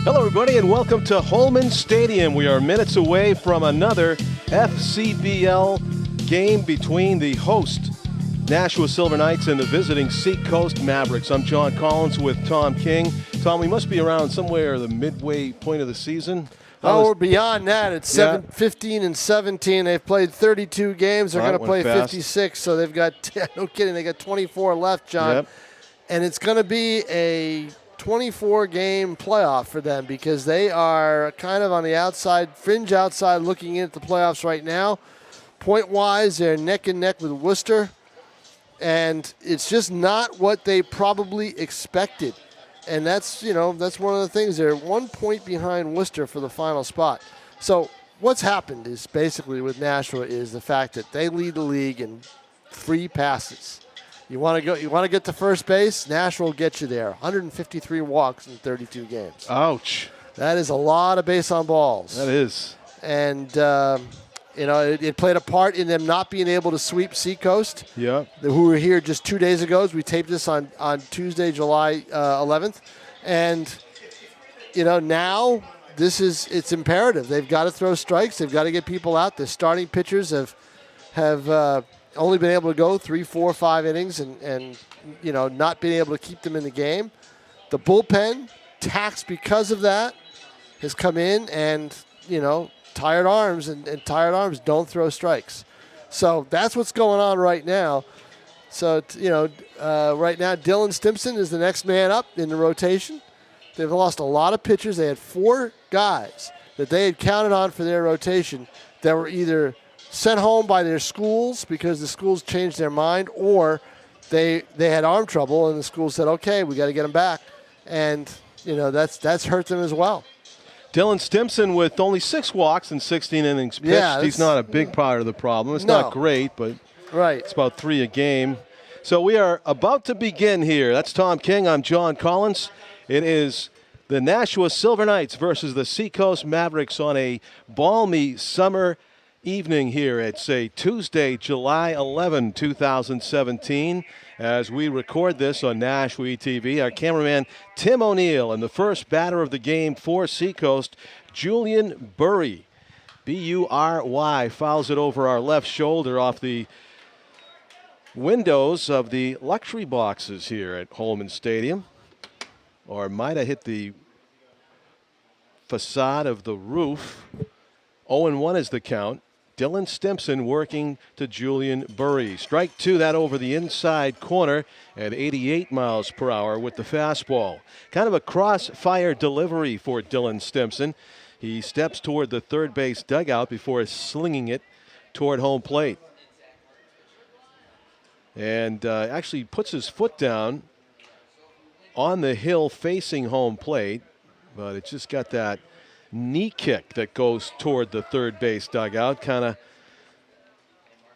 Hello, everybody, and welcome to Holman Stadium. We are minutes away from another FCBL game between the host Nashua Silver Knights and the visiting Seacoast Mavericks. I'm John Collins with Tom King. Tom, we must be around somewhere the midway point of the season. We're beyond that. It's 15 and 17. They've played 32 games. They're going to play 56, so they've got, no kidding, they got 24 left, John. Yep. And it's going to be a 24-game playoff for them because they are kind of on the outside, fringe outside, looking in at the playoffs right now. Point-wise, they're neck and neck with Worcester, and it's just not what they probably expected. And that's one of the things. They're 1 point behind Worcester for the final spot. So what's happened is basically with Nashua is the fact that they lead the league in free passes. You want to get to first base, Nashua will get you there. 153 walks in 32 games. Ouch. That is a lot of base on balls. That is. And it played a part in them not being able to sweep Seacoast, who were here just 2 days ago. We taped this on Tuesday, July 11th. And, now it's imperative. They've got to throw strikes. They've got to get people out. The starting pitchers have only been able to go 3, 4, 5 innings and not being able to keep them in the game. The bullpen, taxed because of that, has come in and, tired arms, and tired arms don't throw strikes. So that's what's going on right now. So, right now Dylan Stimpson is the next man up in the rotation. They've lost a lot of pitchers. They had 4 guys that they had counted on for their rotation that were either sent home by their schools because the schools changed their mind, or they had arm trouble and the school said, okay, we got to get them back. And, that's hurt them as well. Dylan Stimpson with only 6 walks and 16 innings pitched. Yeah, he's not a big part of the problem. It's not great, but it's about 3 a game. So we are about to begin here. That's Tom King. I'm John Collins. It is the Nashua Silver Knights versus the Seacoast Mavericks on a balmy summer evening here. It's a Tuesday, July 11, 2017. As we record this on NashuaETV, our cameraman Tim O'Neill, and the first batter of the game for Seacoast, Julian Burry. B-U-R-Y, fouls it over our left shoulder off the windows of the luxury boxes here at Holman Stadium. Or might have hit the facade of the roof. 0-1 is the count. Dylan Stimpson working to Julian Burry. Strike 2, that over the inside corner at 88 miles per hour with the fastball. Kind of a crossfire delivery for Dylan Stimpson. He steps toward the third base dugout before slinging it toward home plate. And actually puts his foot down on the hill facing home plate, but it just got that knee kick that goes toward the third base dugout, kind of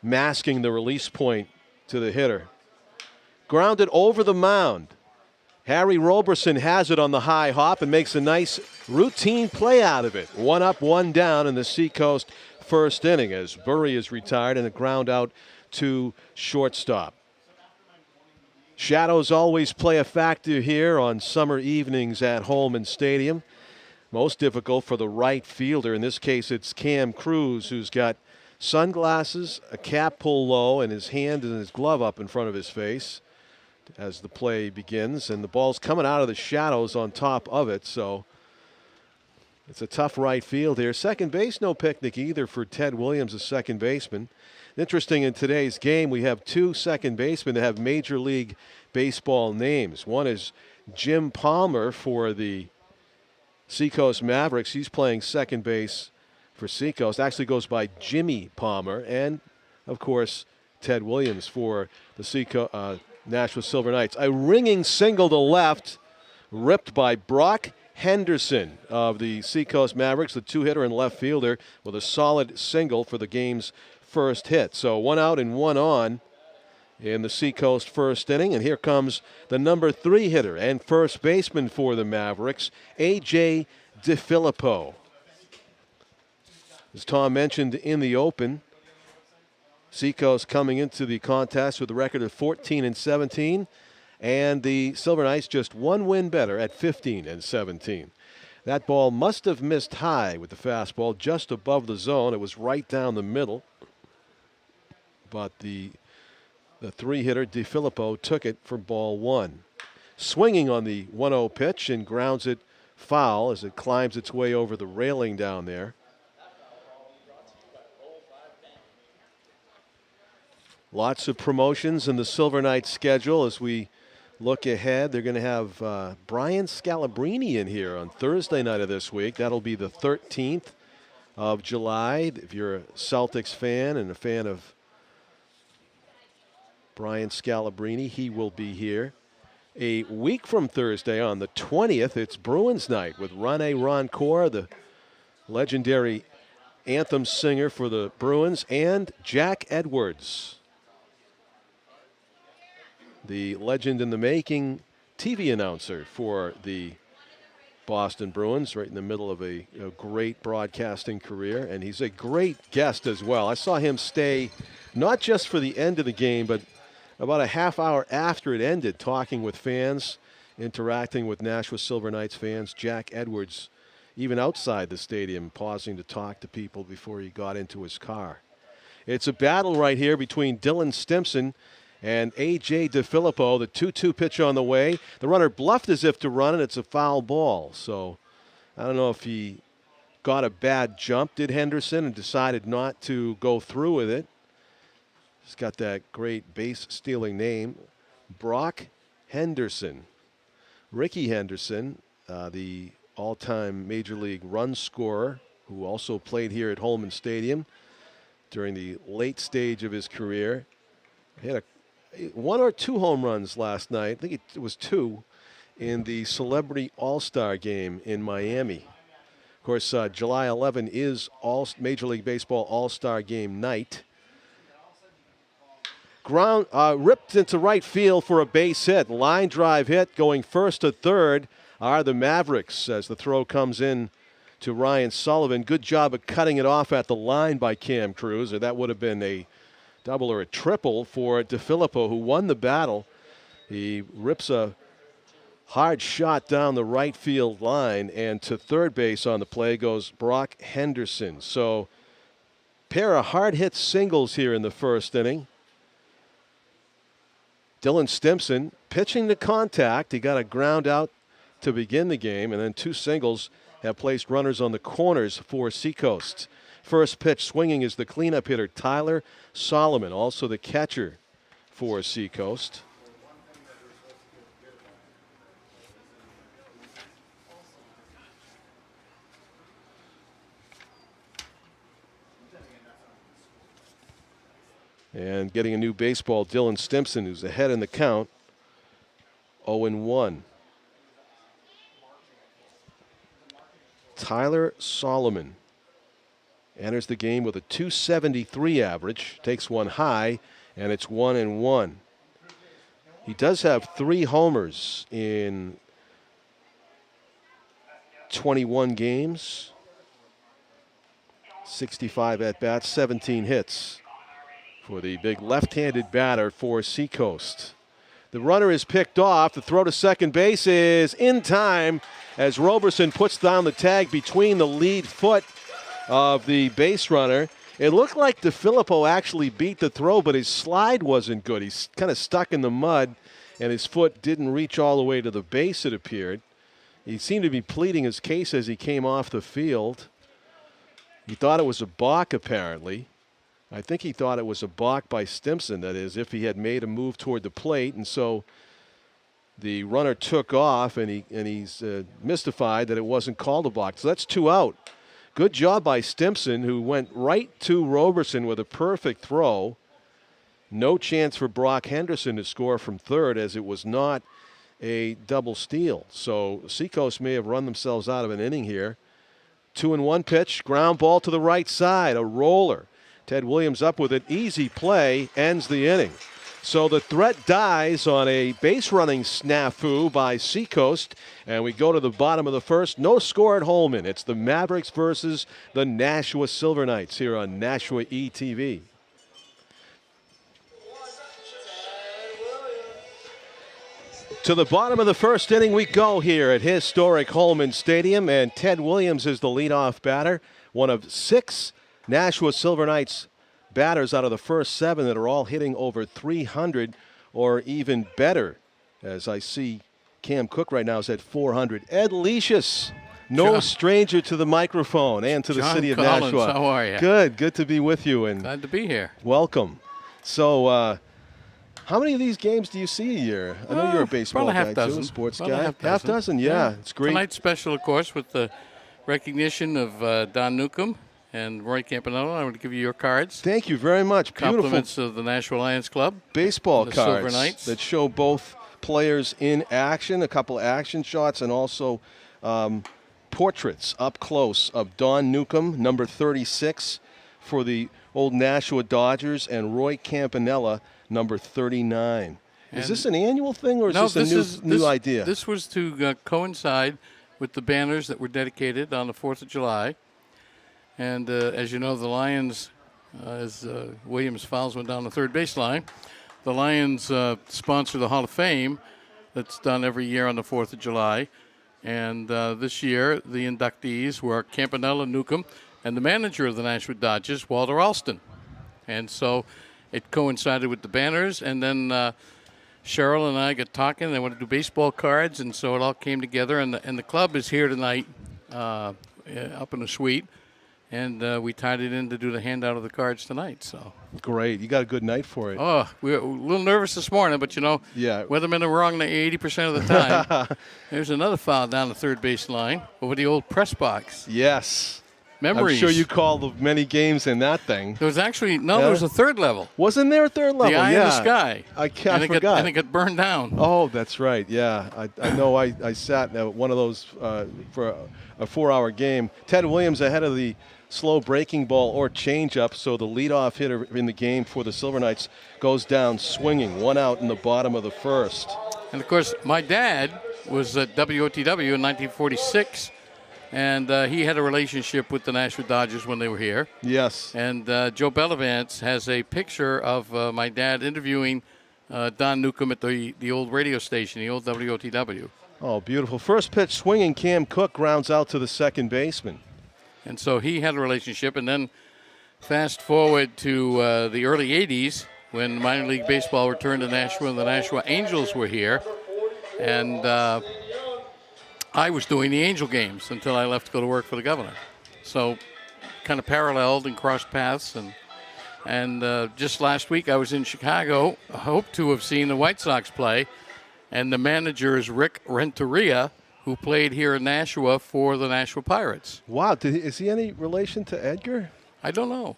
masking the release point to the hitter. Grounded over the mound. Harry Roberson has it on the high hop and makes a nice routine play out of it. 1 up, 1 down in the Seacoast first inning as Burry is retired and a ground out to shortstop. Shadows always play a factor here on summer evenings at Holman Stadium. Most difficult for the right fielder. In this case, it's Cam Cruz, who's got sunglasses, a cap pulled low, and his hand and his glove up in front of his face as the play begins. And the ball's coming out of the shadows on top of it, so it's a tough right field here. Second base, no picnic either for Ted Williams, the second baseman. Interesting, in today's game, we have 2 second basemen that have Major League Baseball names. One is Jim Palmer for the Seacoast Mavericks. He's playing second base for Seacoast. Actually goes by Jimmy Palmer. And, of course, Ted Williams for the Nashua Silver Knights. A ringing single to left, ripped by Brock Henderson of the Seacoast Mavericks, the 2-hitter and left fielder, with a solid single for the game's first hit. So 1 out and 1 on in the Seacoast first inning. And here comes the number 3 hitter and first baseman for the Mavericks, A.J. DeFilippo. As Tom mentioned in the open, Seacoast coming into the contest with a record of 14 and 17, and the Silver Knights just 1 win better at 15 and 17. That ball must have missed high with the fastball just above the zone. It was right down the middle. But the three-hitter, DeFilippo, took it for ball one. Swinging on the 1-0 pitch and grounds it foul as it climbs its way over the railing down there. Lots of promotions in the Silver Knights schedule as we look ahead. They're going to have Brian Scalabrine in here on Thursday night of this week. That'll be the 13th of July. If you're a Celtics fan and a fan of Brian Scalabrine, he will be here. A week from Thursday on the 20th, it's Bruins night with Rene Roncourt, the legendary anthem singer for the Bruins, and Jack Edwards, the legend in the making TV announcer for the Boston Bruins, right in the middle of a great broadcasting career. And he's a great guest as well. I saw him stay not just for the end of the game, but about a half hour after it ended, talking with fans, interacting with Nashua Silver Knights fans. Jack Edwards, even outside the stadium, pausing to talk to people before he got into his car. It's a battle right here between Dylan Stimson and A.J. DeFilippo. The 2-2 pitch on the way. The runner bluffed as if to run, and it's a foul ball. So I don't know if he got a bad jump, did Henderson, and decided not to go through with it. He's got that great base-stealing name, Brock Henderson. Ricky Henderson, the all-time Major League run scorer, who also played here at Holman Stadium during the late stage of his career. He had one or two home runs last night. I think it was two in the Celebrity All-Star game in Miami. Of course, July 11 is Major League Baseball All-Star game night. Ground ripped into right field for a base hit. Line drive hit going first to third are the Mavericks as the throw comes in to Ryan Sullivan. Good job of cutting it off at the line by Cam Cruz, or that would have been a double or a triple for DeFilippo, who won the battle. He rips a hard shot down the right field line, and to third base on the play goes Brock Henderson. So pair of hard hit singles here in the first inning. Dylan Stimson pitching to contact. He got a ground out to begin the game, and then two singles have placed runners on the corners for Seacoast. First pitch swinging is the cleanup hitter, Tyler Solomon, also the catcher for Seacoast. And getting a new baseball, Dylan Stimson, who's ahead in the count, 0-1. Tyler Solomon enters the game with a .273 average, takes one high, and it's 1-1. He does have 3 homers in 21 games, 65 at-bats, 17 hits for the big left-handed batter for Seacoast. The runner is picked off. The throw to second base is in time as Roberson puts down the tag between the lead foot of the base runner. It looked like DeFilippo actually beat the throw, but his slide wasn't good. He's kind of stuck in the mud, and his foot didn't reach all the way to the base, it appeared. He seemed to be pleading his case as he came off the field. He thought it was a balk, apparently. I think he thought it was a balk by Stimson, that is, if he had made a move toward the plate. And so the runner took off, and he's mystified that it wasn't called a balk. So that's 2 out. Good job by Stimson, who went right to Roberson with a perfect throw. No chance for Brock Henderson to score from third, as it was not a double steal. So Seacoast may have run themselves out of an inning here. 2-1 pitch, ground ball to the right side, a roller. Ted Williams up with an easy play, ends the inning. So the threat dies on a base running snafu by Seacoast, and we go to the bottom of the first. No score at Holman. It's the Mavericks versus the Nashua Silver Knights here on NashuaETV. To the bottom of the first inning we go here at Historic Holman Stadium, and Ted Williams is the leadoff batter, one of 6 Nashua Silver Knights batters out of the first 7 that are all hitting over 300 or even better. As I see, Cam Cook right now is at 400. Ed Leicius, no stranger to the microphone and to the city of Collins, Nashua. how are you? Good to be with you. And glad to be here. Welcome. So, how many of these games do you see a year? I know you're a baseball guy too, sports guy. Half dozen, yeah. It's great. Tonight's special, of course, with the recognition of Don Newcomb and Roy Campanella. I want to give you your cards. Thank you very much. Beautiful. Compliments of the Nashua Lions Club. Baseball the cards Silver Knights. that show both players in action, a couple action shots, and also portraits up close of Don Newcomb, number 36 for the old Nashua Dodgers, and Roy Campanella, number 39. Is this an annual thing, or is this a new idea? This was to coincide with the banners that were dedicated on the 4th of July. And as you know, the Lions, as Williams fouls one down the third baseline, the Lions sponsor the Hall of Fame that's done every year on the 4th of July. And this year, the inductees were Campanella, Newcomb, and the manager of the Nashua Dodgers, Walter Alston. And so it coincided with the banners, and then Cheryl and I got talking. They wanted to do baseball cards, and so it all came together. And the club is here tonight up in the suite, and we tied it in to do the handout of the cards tonight. So great. You got a good night for it. Oh, we were a little nervous this morning, but, weathermen are wrong 80% of the time. There's another foul down the third base line over the old press box. Yes. Memories. I'm sure you called many games in that thing. There was actually, there was a third level. Wasn't there a third level? The eye in the sky. I forgot. And it got burned down. Oh, that's right. Yeah. I know I sat at one of those for a 4-hour game. Ted Williams ahead of the slow breaking ball or changeup, so the leadoff hitter in the game for the Silver Knights goes down swinging, 1 out in the bottom of the first. And, of course, my dad was at WOTW in 1946. And he had a relationship with the Nashua Dodgers when they were here. Yes. And Joe Bellavance has a picture of my dad interviewing Don Newcomb at the old radio station, the old WOTW. Oh, beautiful. First pitch swinging, Cam Cook grounds out to the second baseman. And so he had a relationship. And then fast forward to the early 80s when minor league baseball returned to Nashua and the Nashua Angels were here. And I was doing the Angel games until I left to go to work for the governor. So kind of paralleled and crossed paths. And just last week I was in Chicago. I hope to have seen the White Sox play. And the manager is Rick Renteria, who played here in Nashua for the Nashua Pirates. Wow. Is he any relation to Edgar? I don't know.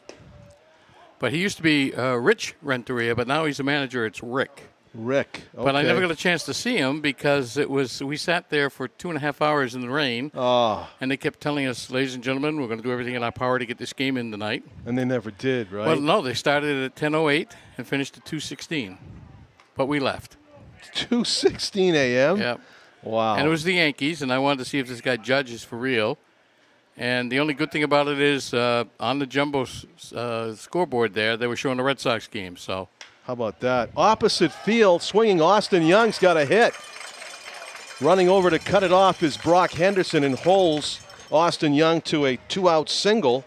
But he used to be Rich Renteria, but now he's a manager. It's Rick. Okay. But I never got a chance to see him because we sat there for 2.5 hours in the rain. Oh. And they kept telling us, ladies and gentlemen, we're going to do everything in our power to get this game in tonight. And they never did, right? Well, no, they started at 10:08 and finished at 2:16. But we left. 2:16 a.m.? Yep. Wow. And it was the Yankees, and I wanted to see if this guy Judge is for real. And the only good thing about it is on the jumbo scoreboard there, they were showing the Red Sox game, so. How about that? Opposite field, swinging Austin Young's got a hit. Running over to cut it off is Brock Henderson and holds Austin Young to a 2-out single.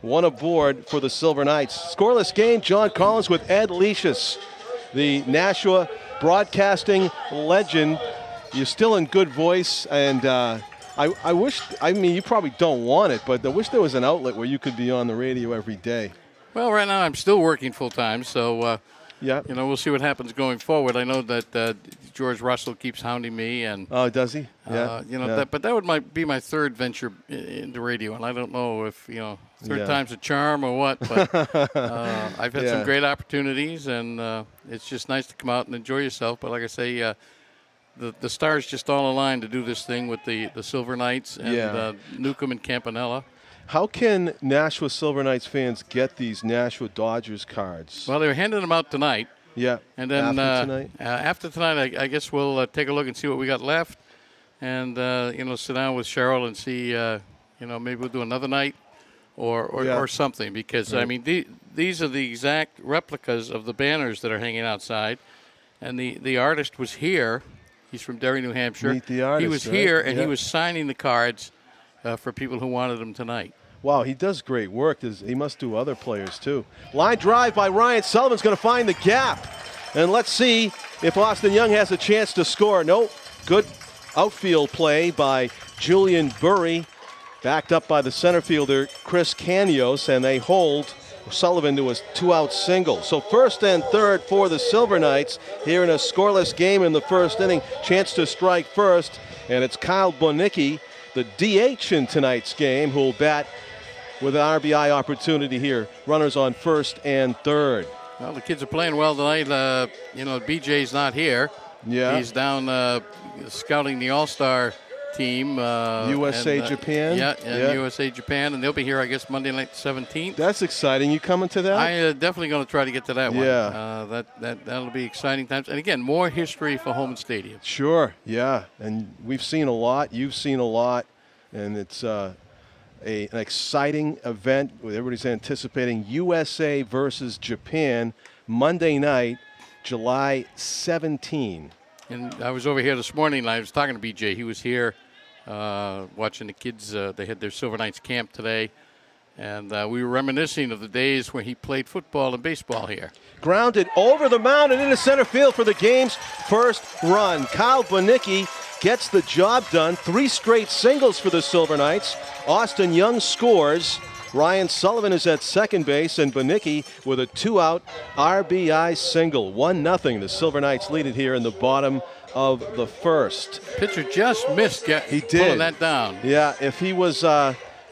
1 aboard for the Silver Knights. Scoreless game, John Collins with Ed Leicius, the Nashua broadcasting legend. You're still in good voice, and I wish, you probably don't want it, but I wish there was an outlet where you could be on the radio every day. Well, right now I'm still working full-time, so we'll see what happens going forward. I know that George Russell keeps hounding me, and does he? Yeah. but that would be my third venture into radio, and I don't know if third time's a charm or what. But I've had some great opportunities, and it's just nice to come out and enjoy yourself. But like I say, the stars just all aligned to do this thing with the Silver Knights and Newcomb and Campanella. How can Nashua Silver Knights fans get these Nashua Dodgers cards? Well, they're handing them out tonight. Yeah. And then after tonight, I guess we'll take a look and see what we got left, and sit down with Cheryl and see, maybe we'll do another night, or something, because right. These are the exact replicas of the banners that are hanging outside, and the artist was here He's from Derry, New Hampshire. Meet the artist, he was right? here, and Yep. he was signing the cards for people who wanted them tonight. Wow, he does great work. He must do other players, too. Line drive by Ryan Sullivan's going to find the gap. And let's see if Austin Young has a chance to score. Nope. Good outfield play by Julian Burry, backed up by the center fielder, Chris Canios, and they hold Sullivan to a 2-out single. So first and third for the Silver Knights here in a scoreless game in the first inning. Chance to strike first, and it's Kyle Bonicki, the DH in tonight's game, who will bat with an RBI opportunity here. Runners on first and third. Well, the kids are playing well tonight. BJ's not here. Yeah. He's down scouting the All-Star team. USA, Japan. Yeah, USA, Japan. And they'll be here, I guess, Monday night, 17th. That's exciting. You coming to that? I definitely going to try to get to that one. Yeah. That'll be exciting times. And again, more history for Holman Stadium. Sure, yeah. And we've seen a lot. You've seen a lot. And it's an exciting event. Everybody's anticipating USA versus Japan Monday night, July 17. And I was over here this morning, and I was talking to BJ. He was here watching the kids. They had their Silver Knights camp today. And we were reminiscing of the days when he played football and baseball here. Grounded over the mound and into center field for the game's first run. Kyle Bonicki gets the job done. 3 straight singles for the Silver Knights. Austin Young scores. Ryan Sullivan is at second base, and Bonicki with a 2-out RBI single. 1-0. The Silver Knights lead it here in the bottom of the first. Pitcher just missed pulling that down. Yeah, if he was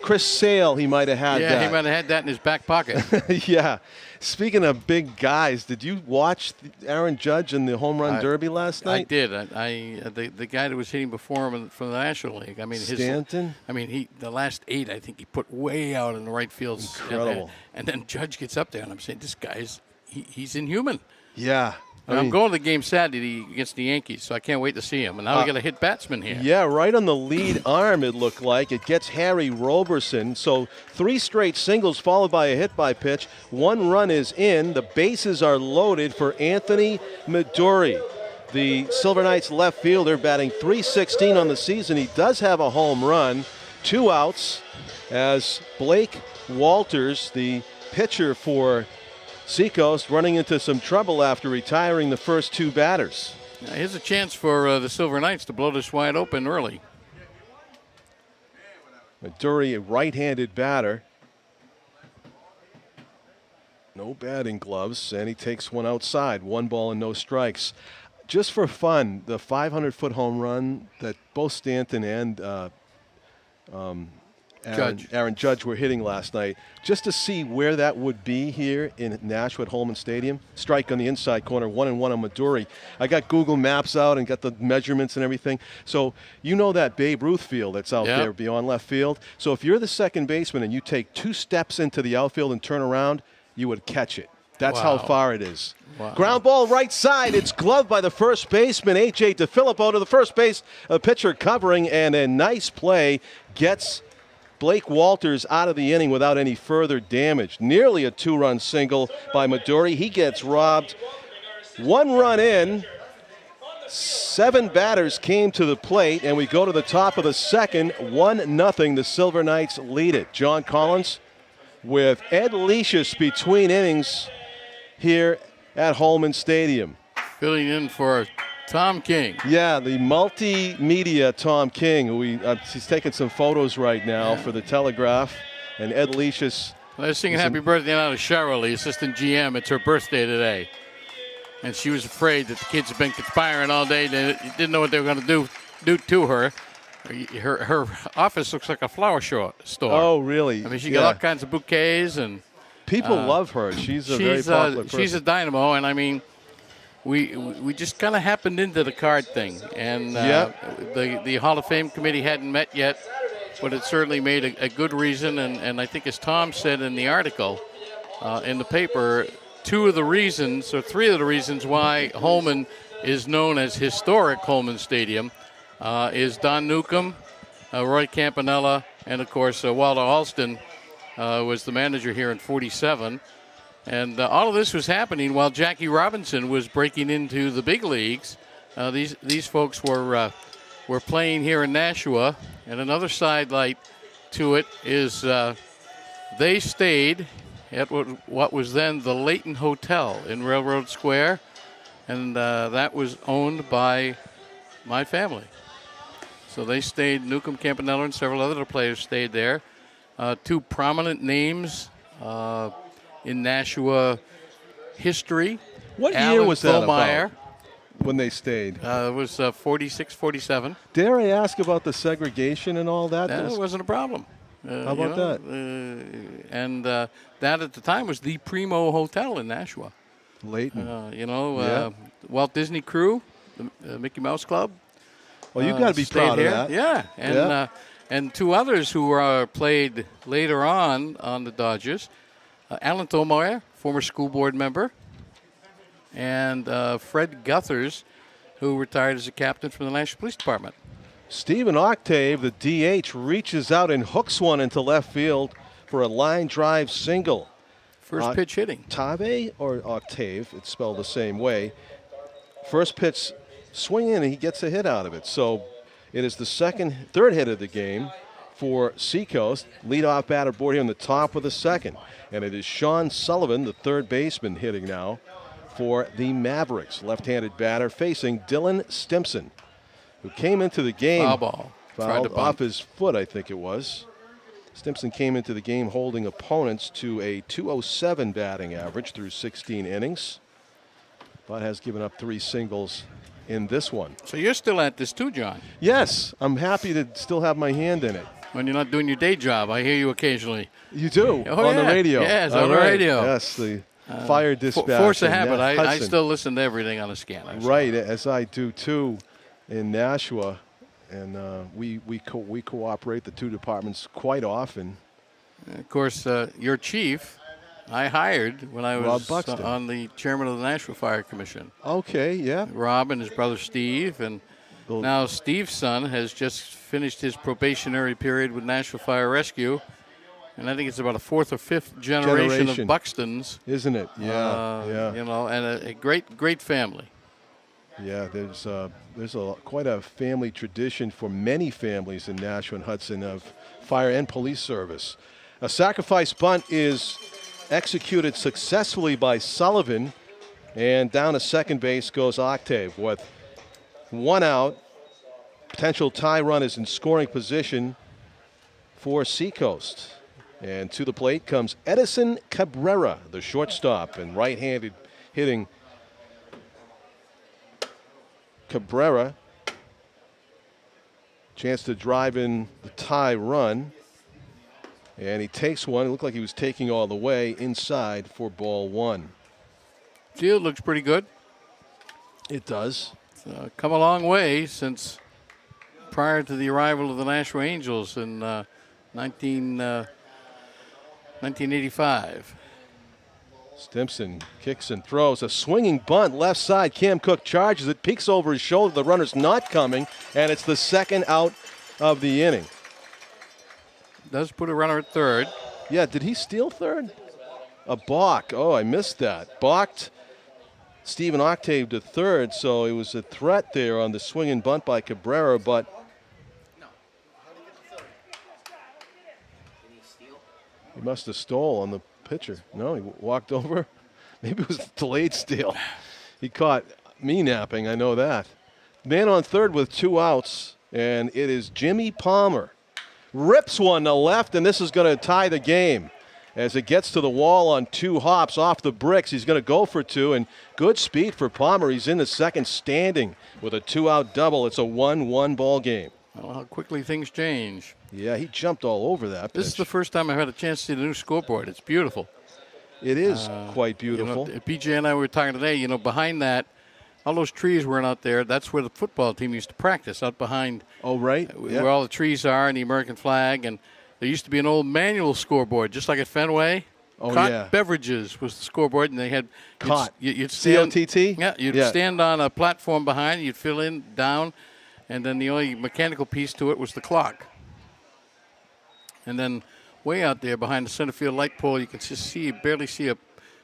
Chris Sale, he might have had that. Yeah, he might have had that in his back pocket. Yeah. Speaking of big guys, did you watch Aaron Judge in the home run derby last night? I did. The guy that was hitting before him from the National League. I mean, Stanton? The last 8, I think he put way out in the right field. Incredible. And then Judge gets up there, and I'm saying, this guy's he's inhuman. Yeah. I'm going to the game Saturday against the Yankees, so I can't wait to see him. And now we got a hit batsman here. Yeah, right on the lead arm, it looked like. It gets Harry Roberson. So 3 straight singles followed by a hit by pitch. 1 run is in. The bases are loaded for Anthony Midori, the Silver Knights left fielder, batting .316 on the season. He does have a home run. 2 outs as Blake Walters, the pitcher for Seacoast, running into some trouble after retiring the first 2 batters. Now, here's a chance for the Silver Knights to blow this wide open early. Midori, a right-handed batter. No batting gloves, and he takes one outside. 1 ball and no strikes. Just for fun, the 500-foot home run that both Stanton and Aaron Judge were hitting last night, just to see where that would be here in Nashua Holman Stadium. Strike on the inside corner, 1-1 on Midori. I got Google Maps out and got the measurements and everything. So you know that Babe Ruth field that's out there beyond left field. So if you're the second baseman and you take 2 steps into the outfield and turn around, you would catch it. That's how far it is. Wow. Ground ball right side. It's gloved by the first baseman, A.J. DeFilippo, to the first base. A pitcher covering, and a nice play gets Blake Walters out of the inning without any further damage. Nearly a 2-run single by Midori. He gets robbed. 1 run in. 7 batters came to the plate, and we go to the top of the second. 1-0. The Silver Knights lead it. John Collins with Ed Leishus between innings here at Holman Stadium. Filling in for Tom King. Yeah, the multimedia Tom King, who he's taking some photos right now for the Telegraph, and Ed Leishus. I was singing happy birthday now to Cheryl, the assistant GM. It's her birthday today. And she was afraid that the kids have been conspiring all day. They didn't know what they were going to do to her. Her office looks like a flower store. Oh, really? I mean, she got all kinds of bouquets. And people love her. She's a very popular person. She's a dynamo, and I mean, we just kind of happened into the card thing, and the Hall of Fame committee hadn't met yet, but it certainly made a good reason. And I think, as Tom said in the article in the paper, 3 of the reasons why Holman is known as Historic Holman Stadium is Don Newcomb, Roy Campanella, and of course Walter Alston was the manager here in '47. And all of this was happening while Jackie Robinson was breaking into the big leagues These folks were playing here in Nashua, and another sidelight to it is they stayed at what was then the Layton Hotel in Railroad Square, and that was owned by my family. So they stayed, Newcomb, Campanella, and several other players stayed there. Two prominent names in Nashua history. What Alan year was that Thomeier, about when they stayed? It was 46, 47. Dare I ask about the segregation and all that? That wasn't a problem. How about that? And that at the time was the primo hotel in Nashua. Layton. Walt Disney Crew, the Mickey Mouse Club. Well, you've got to be proud here. of that. Yeah, and two others who played later on the Dodgers, Alan Thomeier, former school board member, and Fred Guthers, who retired as a captain from the Nashua Police Department. Stephen Octave, the DH, reaches out and hooks one into left field for a line drive single. First pitch hitting. Octave or Octave, it's spelled the same way. First pitch swinging, and he gets a hit out of it. So it is the third hit of the game for Seacoast. Leadoff batter board here in the top of the second. And it is Sean Sullivan, the third baseman, hitting now for the Mavericks. Left-handed batter facing Dylan Stimson, who came into the game. Foul ball. Fouled off his foot, I think it was. Stimson came into the game holding opponents to a .207 batting average through 16 innings, but has given up 3 singles in this one. So you're still at this too, John? Yes, I'm happy to still have my hand in it. When you're not doing your day job, I hear you occasionally. You do? On the radio. Yes, on the radio. Yes, the fire dispatch. Force of habit. I still listen to everything on the scanner. Right, as I do too in Nashua. And we cooperate, the two departments, quite often. Of course, your chief, I hired when I was on the chairman of the Nashua Fire Commission. Okay, yeah. Rob and his brother Steve, and now Steve's son has just finished his probationary period with Nashua Fire Rescue, and I think it's about a 4th or 5th generation of Buxtons, isn't it? Yeah, yeah. And a great family. Yeah, there's quite a family tradition for many families in Nashua and Hudson of fire and police service. A sacrifice bunt is executed successfully by Sullivan, and down to second base goes Octave with 1 out. Potential tie run is in scoring position for Seacoast. And to the plate comes Edison Cabrera, the shortstop, and right-handed hitting Cabrera. Chance to drive in the tie run. And he takes one. It looked like he was taking all the way inside for ball 1. Field looks pretty good. It does. It's come a long way since prior to the arrival of the Nashua Angels in 1985. Stimson kicks and throws. A swinging bunt left side. Cam Cook charges it, peeks over his shoulder. The runner's not coming, and it's the second out of the inning. Does put a runner at third. Yeah, did he steal third? A balk. Oh, I missed that. Balked Stephen Octave to third, so it was a threat there on the swinging bunt by Cabrera, but he must have stole on the pitcher. No, he walked over. Maybe it was a delayed steal. He caught me napping, I know that. Man on third with 2 outs, and it is Jimmy Palmer. Rips one to left, and this is going to tie the game. As it gets to the wall on 2 hops off the bricks, he's going to go for 2, and good speed for Palmer. He's in the second standing with a 2-out double. It's a 1-1 ball game. Well, how quickly things change. Yeah, he jumped all over that pitch. This is the first time I've had a chance to see the new scoreboard. It's beautiful. It is quite beautiful. PJ and I were talking today, behind that, all those trees weren't out there. That's where the football team used to practice, out behind. Oh, right. Where all the trees are and the American flag. And there used to be an old manual scoreboard, just like at Fenway. Oh, Cott Beverages was the scoreboard, and they had Cott. You'd stand, COTT? Yeah, you'd stand on a platform behind, you'd fill in, down, and then the only mechanical piece to it was the clock. And then way out there behind the center field light pole, you can just barely see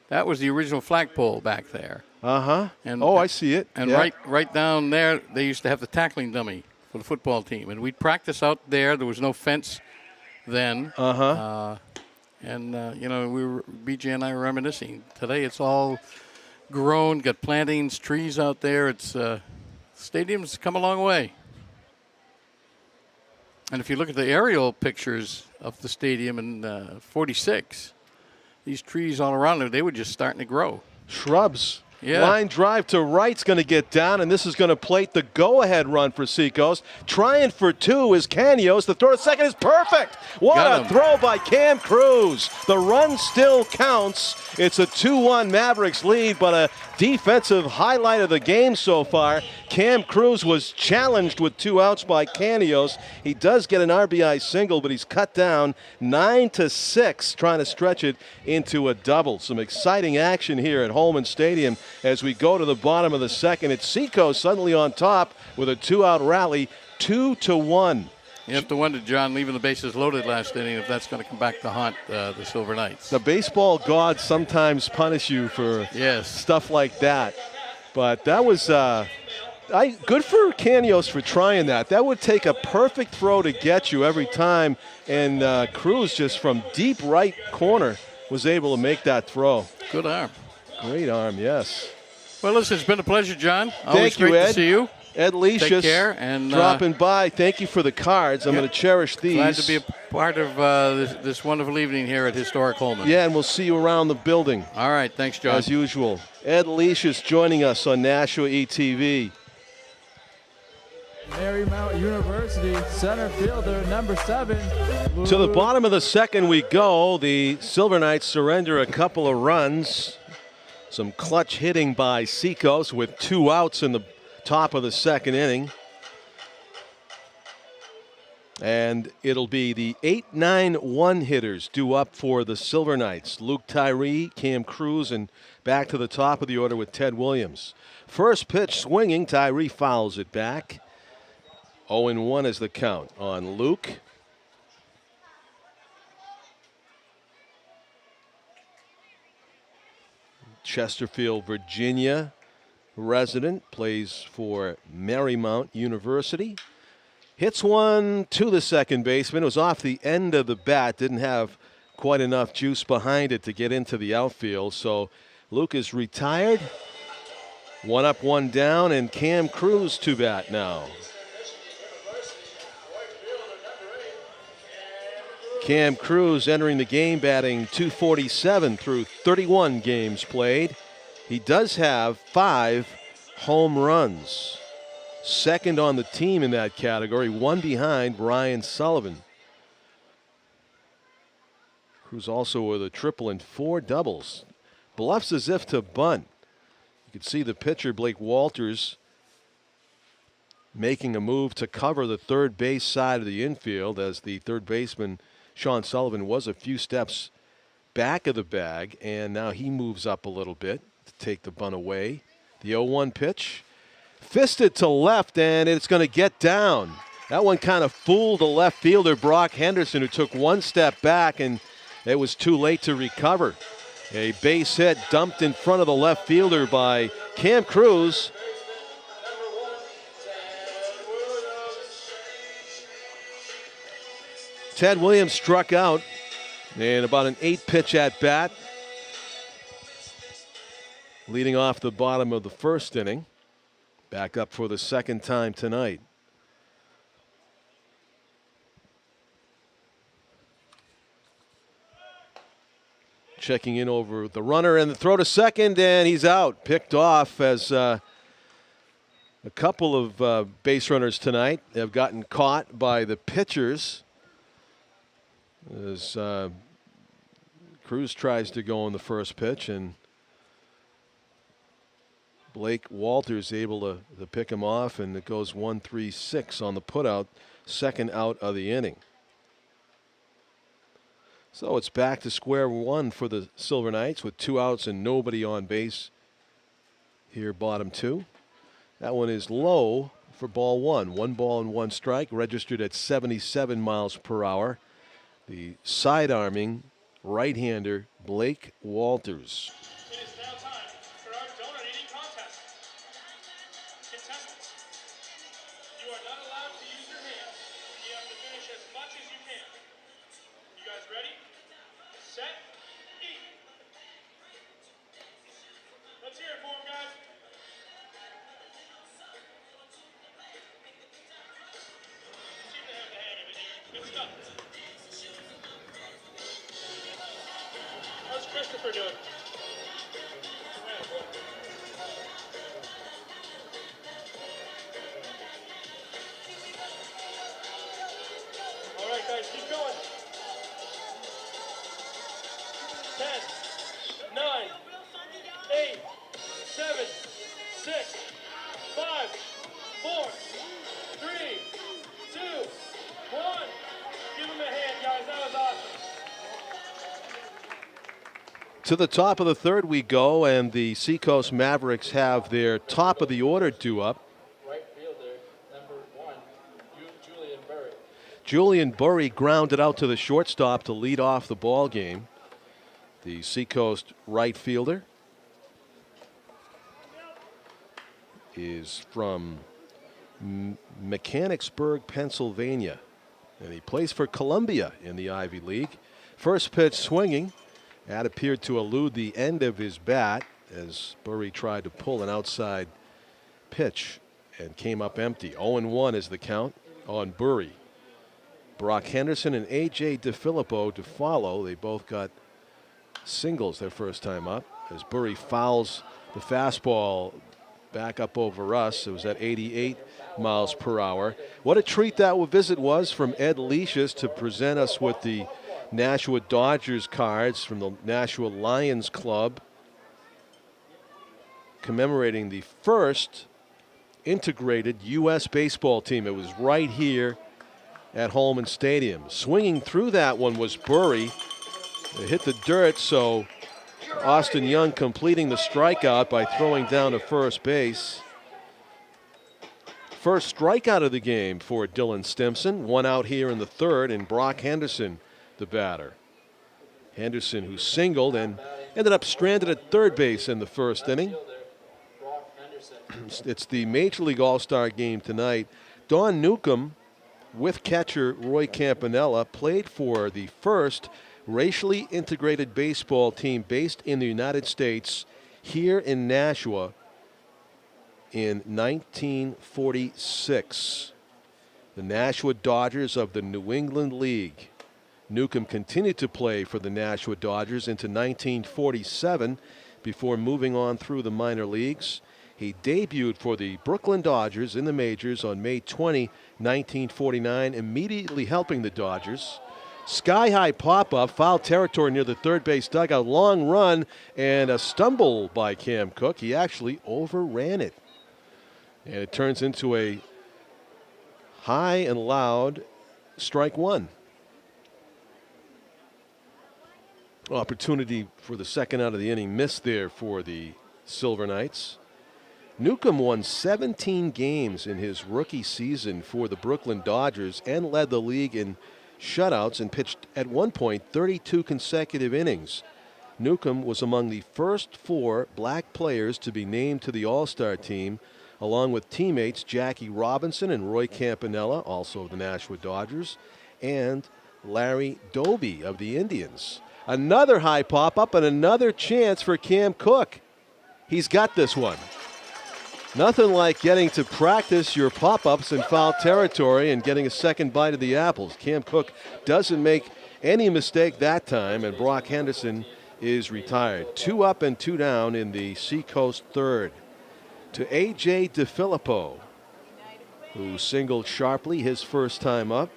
that was the original flagpole back there. And I see it. And right down there, they used to have the tackling dummy for the football team, and we'd practice out there. There was no fence then. BJ and I were reminiscing. Today it's all grown, got plantings, trees out there. It's stadium's come a long way. And if you look at the aerial pictures of the stadium in 46, these trees all around there, they were just starting to grow. Shrubs. Yeah. Line drive to right's going to get down, and this is going to plate the go-ahead run for Seacoast. Trying for two is Caños. The throw to second is perfect. What a throw by Cam Cruz. The run still counts. It's a 2-1 Mavericks lead, but a defensive highlight of the game so far. Cam Cruz was challenged with 2 outs by Caños. He does get an RBI single, but he's cut down 9-6, trying to stretch it into a double. Some exciting action here at Holman Stadium as we go to the bottom of the second. It's Seacoast suddenly on top with a 2-out rally, 2-1. You have to wonder, John, leaving the bases loaded last inning, if that's going to come back to haunt the Silver Knights. The baseball gods sometimes punish you for stuff like that. But that was good for Caños for trying that. That would take a perfect throw to get you every time. And Cruz, just from deep right corner, was able to make that throw. Good arm. Great arm, yes. Well, listen, it's been a pleasure, John. Always Thank you, great to see you. Ed Leishus, take care, and dropping by. Thank you for the cards. I'm going to cherish these. Glad to be a part of this wonderful evening here at Historic Holman. Yeah, and we'll see you around the building. All right, thanks, John. As usual. Ed Leishus joining us on NashuaETV. Marymount University center fielder number 7. To the bottom of the second we go. The Silver Knights surrender a couple of runs. Some clutch hitting by Seacoast with 2 outs in the top of the second inning. And it'll be the 8-9-1 hitters due up for the Silver Knights. Luke Tyree, Cam Cruz, and back to the top of the order with Ted Williams. First pitch swinging, Tyree fouls it back. 0-1 is the count on Luke. Chesterfield, Virginia resident, plays for Marymount University. Hits one to the second baseman. It was off the end of the bat. Didn't have quite enough juice behind it to get into the outfield. So Luke is retired. 1 up, 1 down, and Cam Cruz to bat now. Cam Cruz entering the game batting .247 through 31 games played. He does have 5 home runs. Second on the team in that category, 1 behind Brian Sullivan. Cruz also with a triple and 4 doubles. Bluffs as if to bunt. You can see the pitcher, Blake Walters, making a move to cover the third base side of the infield, as the third baseman, Sean Sullivan, was a few steps back of the bag, and now he moves up a little bit to take the bunt away. The 0-1 pitch, fisted to left, and it's going to get down. That one kind of fooled the left fielder, Brock Henderson, who took 1 step back, and it was too late to recover. A base hit dumped in front of the left fielder by Cam Cruz. Ted Williams struck out in about an 8-pitch at bat, leading off the bottom of the first inning. Back up for the second time tonight. Checking in over the runner, and the throw to second, and he's out. Picked off as a couple of base runners tonight have gotten caught by the pitchers. As Cruz tries to go on the first pitch, and Blake Walters able to pick him off, and it goes 1-3-6 on the putout, second out of the inning. So it's back to square one for the Silver Knights with 2 outs and nobody on base here, bottom 2. That one is low for ball 1. 1 ball and 1 strike, registered at 77 miles per hour. The side-arming right-hander, Blake Walters. much as you can. You guys ready? Set, eat. Let's hear it for them, guys. You seem to have the hang of it here. Good stuff. How's Christopher doing? All right, guys, keep going. 10, 9, 8, 7, 6, 5, 4, 3, 2, 1. Give him a hand, guys. That was awesome. To the top of the third we go, and the Seacoast Mavericks have their top of the order due up. Right fielder, number 1, Julian Burry. Julian Burry grounded out to the shortstop to lead off the ball game. The Seacoast right fielder is from Mechanicsburg, Pennsylvania, and he plays for Columbia in the Ivy League. First pitch swinging. That appeared to elude the end of his bat as Burry tried to pull an outside pitch and came up empty. 0-1 is the count on Burry. Brock Henderson and A.J. DeFilippo to follow. They both got singles their first time up as Burry fouls the fastball back up over us. It was at 88 miles per hour. What a treat that visit was from Ed Leishus to present us with the Nashua Dodgers cards from the Nashua Lions Club, commemorating the first integrated U.S. baseball team. It was right here at Holman Stadium. Swinging through that one was Burry. It hit the dirt, so Austin Young completing the strikeout by throwing down to first base. First strikeout of the game for Dylan Stimson. One out here in the third, and Brock Henderson, the batter. Henderson, who singled and ended up stranded at third base in the first inning. It's the Major League All-Star game tonight. Don Newcomb, with catcher Roy Campanella, played for the first racially integrated baseball team based in the United States here in Nashua in 1946. The Nashua Dodgers of the New England League. Newcomb continued to play for the Nashua Dodgers into 1947 before moving on through the minor leagues. He debuted for the Brooklyn Dodgers in the majors on May 20, 1949, immediately helping the Dodgers. Sky-high pop-up, foul territory near the third base dugout, long run, and a stumble by Cam Cook. He actually overran it. And it turns into a high and loud strike one. Opportunity for the second out of the inning missed there for the Silver Knights. Newcomb won 17 games in his rookie season for the Brooklyn Dodgers and led the league in shutouts and pitched at one point 32 consecutive innings. Newcomb was among the first 4 black players to be named to the All-Star team, along with teammates Jackie Robinson and Roy Campanella, also of the Nashua Dodgers, and Larry Doby of the Indians. Another high pop-up and another chance for Cam Cook. He's got this one. Nothing like getting to practice your pop-ups in foul territory and getting a second bite of the apples. Cam Cook doesn't make any mistake that time, and Brock Henderson is retired. 2 up and 2 down in the Seacoast third. To A.J. DeFilippo, who singled sharply his first time up.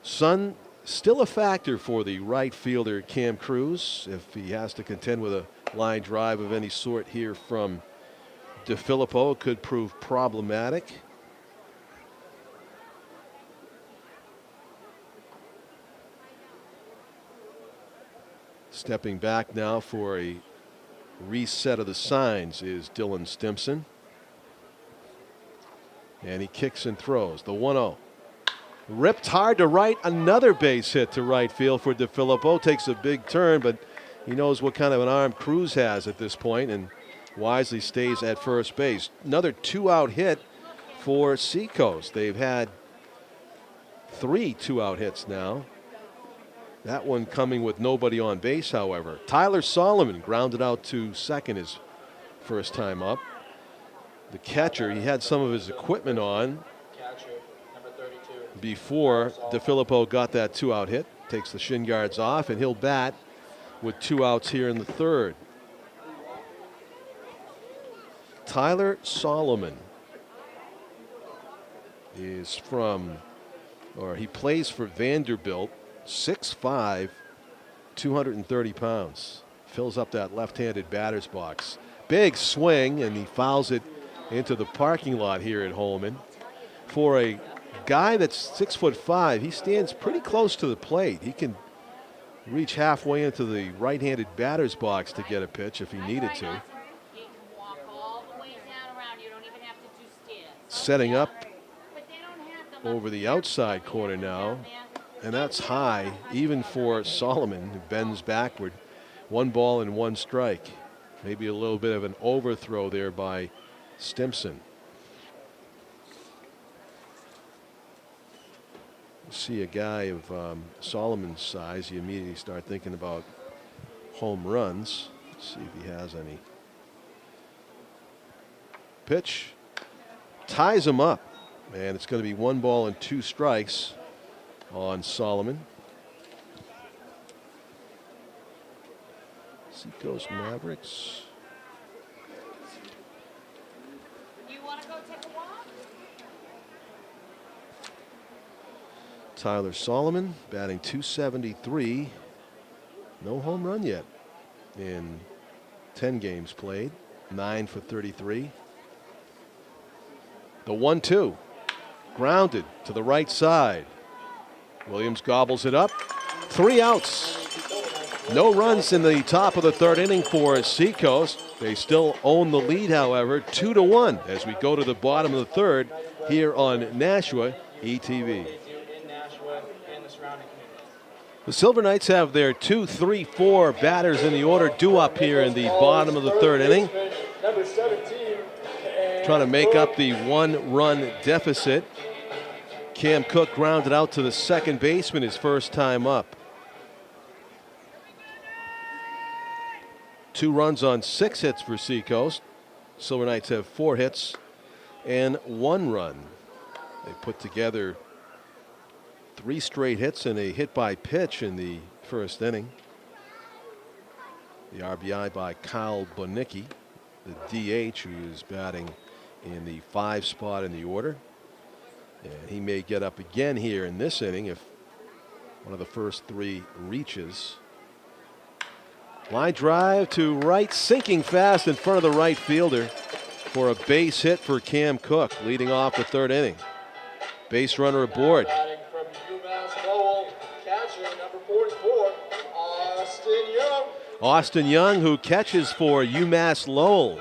Sun still a factor for the right fielder Cam Cruz if he has to contend with a line drive of any sort here from DeFilippo. It could prove problematic. Stepping back now for a reset of the signs is Dylan Stimson. And he kicks and throws. The 1-0. Ripped hard to right. Another base hit to right field for DeFilippo. Takes a big turn, but he knows what kind of an arm Cruz has at this point and wisely stays at first base. Another 2-out hit for Seacoast. They've had 3 2-out hits now. That one coming with nobody on base, however. Tyler Solomon grounded out to second his first time up. The catcher, he had some of his equipment on before DeFilippo got that 2-out hit. Takes the shin guards off, and he'll bat with 2 outs here in the third. Tyler Solomon is he plays for Vanderbilt, 6'5", 230 pounds. Fills up that left-handed batter's box. Big swing, and he fouls it into the parking lot here at Holman. For a guy that's 6'5", he stands pretty close to the plate. He can reach halfway into the right-handed batter's box to get a pitch if he needed to. Setting up over the outside corner now, and that's high, even for Solomon, who bends backward. 1 ball and 1 strike. Maybe a little bit of an overthrow there by Stimson. See a guy of Solomon's size, you immediately start thinking about home runs. Let's see if he has any. Pitch ties him up, and it's going to be 1 ball and 2 strikes on Solomon. Seacoast Mavericks. You want to go take a walk? Tyler Solomon batting .273. No home run yet in 10 games played. 9 for 33. The 1-2. Grounded to the right side. Williams gobbles it up. 3 outs. No runs in the top of the third inning for Seacoast. They still own the lead, however, 2-1 as we go to the bottom of the third here on Nashua ETV. The Silver Knights have their 2, 3, 4 batters in the order due up here in the bottom of the third inning. Trying to make up the 1-run deficit. Cam Cook grounded out to the second baseman his first time up. 2 runs on 6 hits for Seacoast. Silver Knights have 4 hits and 1 run. They put together 3 straight hits and a hit by pitch in the first inning. The RBI by Kyle Bonicki, the DH, who is batting in the 5 spot in the order. And he may get up again here in this inning if one of the first 3 reaches. Line drive to right, sinking fast in front of the right fielder for a base hit for Cam Cook, leading off the third inning. Base runner aboard. Austin Young, who catches for UMass Lowell,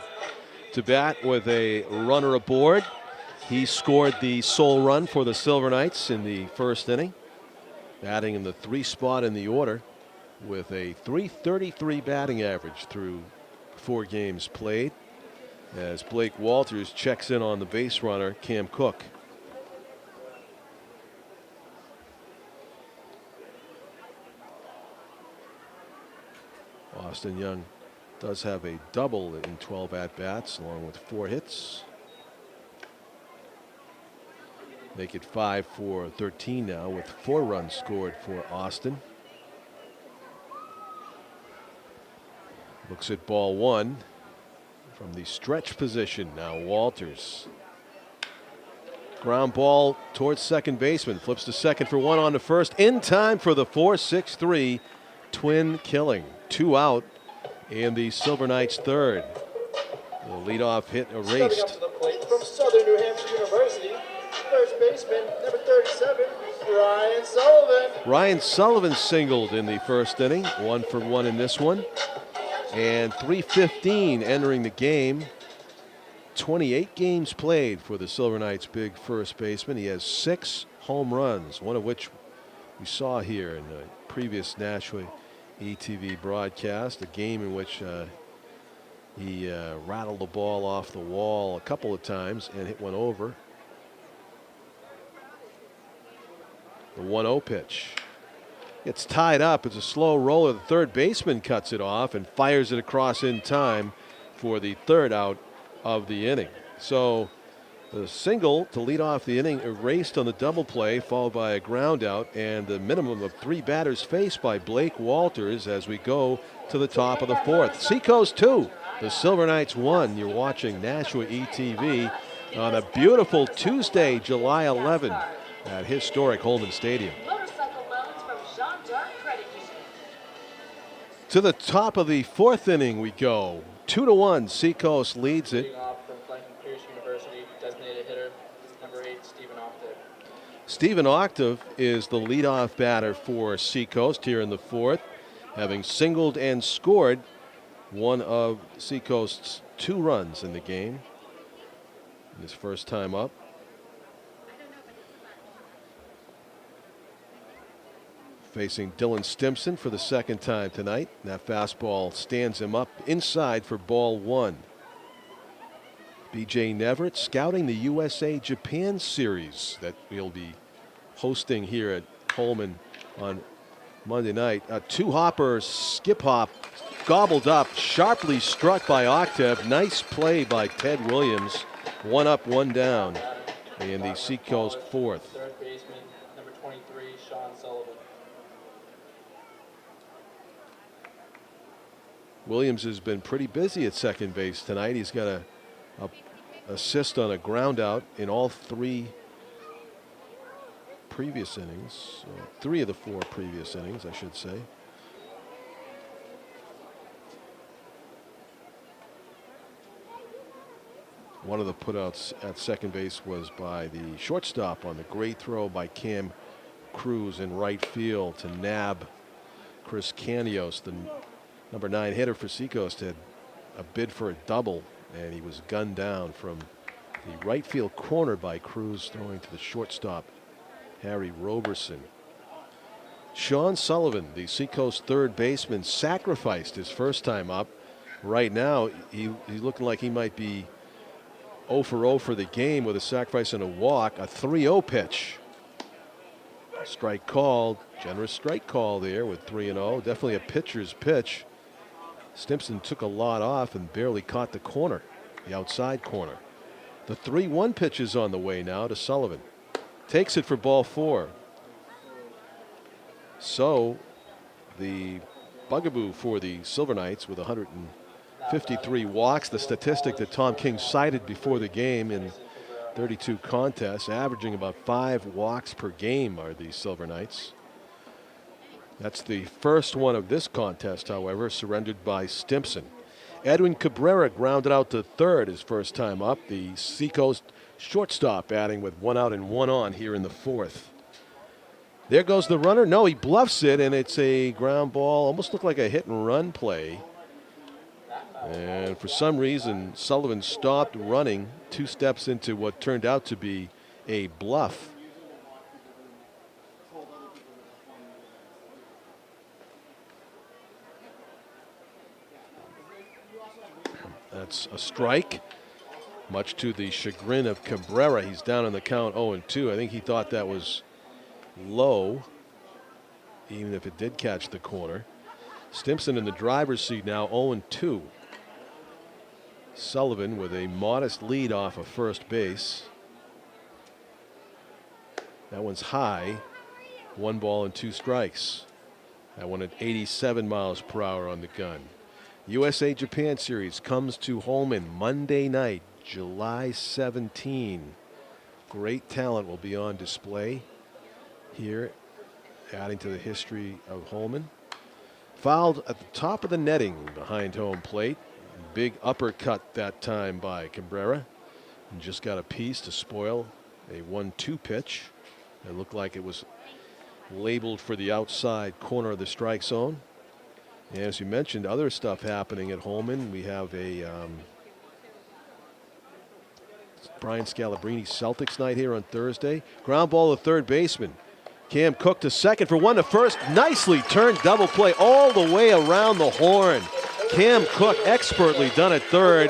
to bat with a runner aboard. He scored the sole run for the Silver Knights in the first inning, batting in the 3 spot in the order with a .333 batting average through 4 games played, as Blake Walters checks in on the base runner, Cam Cook. Austin Young does have a double in 12 at-bats along with 4 hits. Make it 5 for 13 now with 4 runs scored for Austin. Looks at ball 1 from the stretch position. Now Walters. Ground ball towards second baseman. Flips to second for 1 on to first. In time for the 4-6-3 twin killing. 2 out in the Silver Knights third. The leadoff hit erased. Up to the plate from Southern New Hampshire University, first baseman, number 37, Ryan Sullivan. Ryan Sullivan singled in the first inning. 1 for 1 in this one. And 3:15 entering the game. 28 games played for the Silver Knights' big first baseman. He has 6 home runs, one of which we saw here in a previous Nashua ETV broadcast, a game in which he rattled the ball off the wall a couple of times and hit one over. The 1-0 pitch. It's tied up. It's a slow roller. The third baseman cuts it off and fires it across in time for the third out of the inning. So the single to lead off the inning erased on the double play, followed by a ground out, and the minimum of 3 batters faced by Blake Walters as we go to the top of the fourth. Seacoast 2, the Silver Knights 1. You're watching NashuaETV on a beautiful Tuesday, July 11 at Historic Holman Stadium. To the top of the fourth inning we go. 2-1, Seacoast leads it. Stephen Octave is the leadoff batter for Seacoast here in the fourth, having singled and scored one of Seacoast's 2 runs in the game. His first time up. Facing Dylan Stimson for the second time tonight. That fastball stands him up inside for ball 1. BJ Neverett scouting the USA Japan series that we'll be hosting here at Holman on Monday night. A 2-hopper skip hop gobbled up, sharply struck by Octave. Nice play by Ted Williams. 1 up, 1 down in the Seacoast fourth. Third baseman, number 23, Sean Sullivan. Williams has been pretty busy at second base tonight. He's got a assist on a ground out in all 3 previous innings. 3 of the 4 previous innings, I should say. One of the putouts at second base was by the shortstop on the great throw by Cam Cruz in right field to nab Chris Canios, the number 9 hitter for Seacoast. Had a bid for a double, and he was gunned down from the right field corner by Cruz, throwing to the shortstop, Harry Roberson. Sean Sullivan, the Seacoast third baseman, sacrificed his first time up. Right now, he's looking like he might be 0 for 0 for the game with a sacrifice and a walk. A 3-0 pitch. Strike called. Generous strike call there with 3-0. Definitely a pitcher's pitch. Stimson took a lot off and barely caught the corner, the outside corner. The 3-1 pitch is on the way now to Sullivan. Takes it for ball 4. So the bugaboo for the Silver Knights with 153 walks, the statistic that Tom King cited before the game in 32 contests, averaging about 5 walks per game are the Silver Knights. That's the first one of this contest, however, surrendered by Stimson. Edwin Cabrera grounded out to third his first time up. The Seacoast shortstop batting with 1 out and 1 on here in the fourth. There goes the runner. No, he bluffs it, and it's a ground ball. Almost looked like a hit and run play. And for some reason, Sullivan stopped running 2 steps into what turned out to be a bluff. That's a strike, much to the chagrin of Cabrera. He's down on the count 0-2. I think he thought that was low, even if it did catch the corner. Stimson in the driver's seat now, 0-2. Sullivan with a modest lead off of first base. That one's high. 1 ball and 2 strikes. That one at 87 miles per hour on the gun. USA Japan series comes to Holman Monday night, July 17. Great talent will be on display here, adding to the history of Holman. Fouled at the top of the netting behind home plate. Big uppercut that time by Cabrera. And just got a piece to spoil a 1-2 pitch. It looked like it was labeled for the outside corner of the strike zone. And as you mentioned, other stuff happening at Holman. We have a Brian Scalabrine Celtics night here on Thursday. Ground ball to third baseman. Cam Cook to second for 1 to first. Nicely turned double play all the way around the horn. Cam Cook expertly done at third.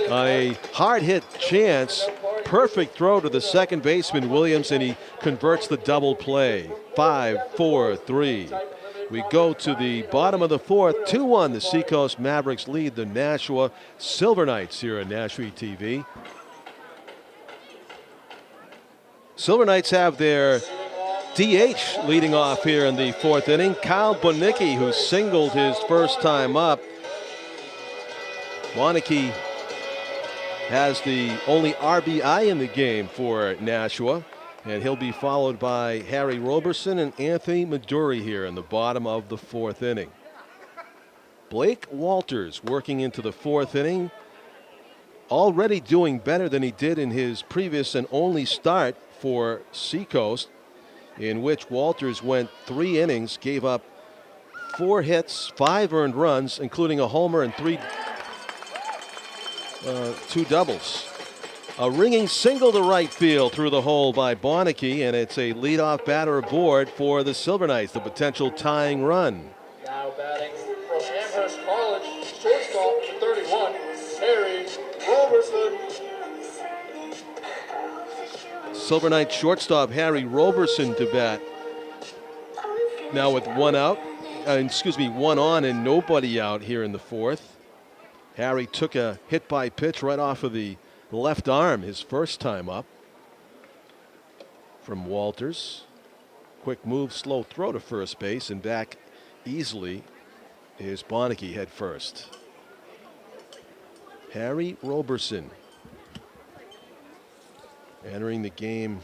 A hard hit chance. Perfect throw to the second baseman Williams, and he converts the double play. 5-4-3. We go to the bottom of the fourth. 2-1. The Seacoast Mavericks lead the Nashua Silver Knights here on NashuaETV. Silver Knights have their DH leading off here in the fourth inning. Kyle Bonicki, who singled his first time up. Bonicki has the only RBI in the game for Nashua, and he'll be followed by Harry Roberson and Anthony Maduri here in the bottom of the fourth inning. Blake Walters working into the fourth inning, already doing better than he did in his previous and only start for Seacoast, in which Walters went 3 innings, gave up 4 hits, 5 earned runs, including a homer and 2 doubles. A ringing single to right field through the hole by Bonicki, and it's a leadoff batter aboard for the Silver Knights, the potential tying run. Now batting from Amherst College, shortstop number 31, Harry Roberson. Silver Knights shortstop Harry Roberson to bat. Now with 1 out, 1 on and nobody out here in the fourth. Harry took a hit by pitch right off of the left arm his first time up from Walters. Quick move, slow throw to first base, and back easily is Bonicki head first. Harry Roberson entering the game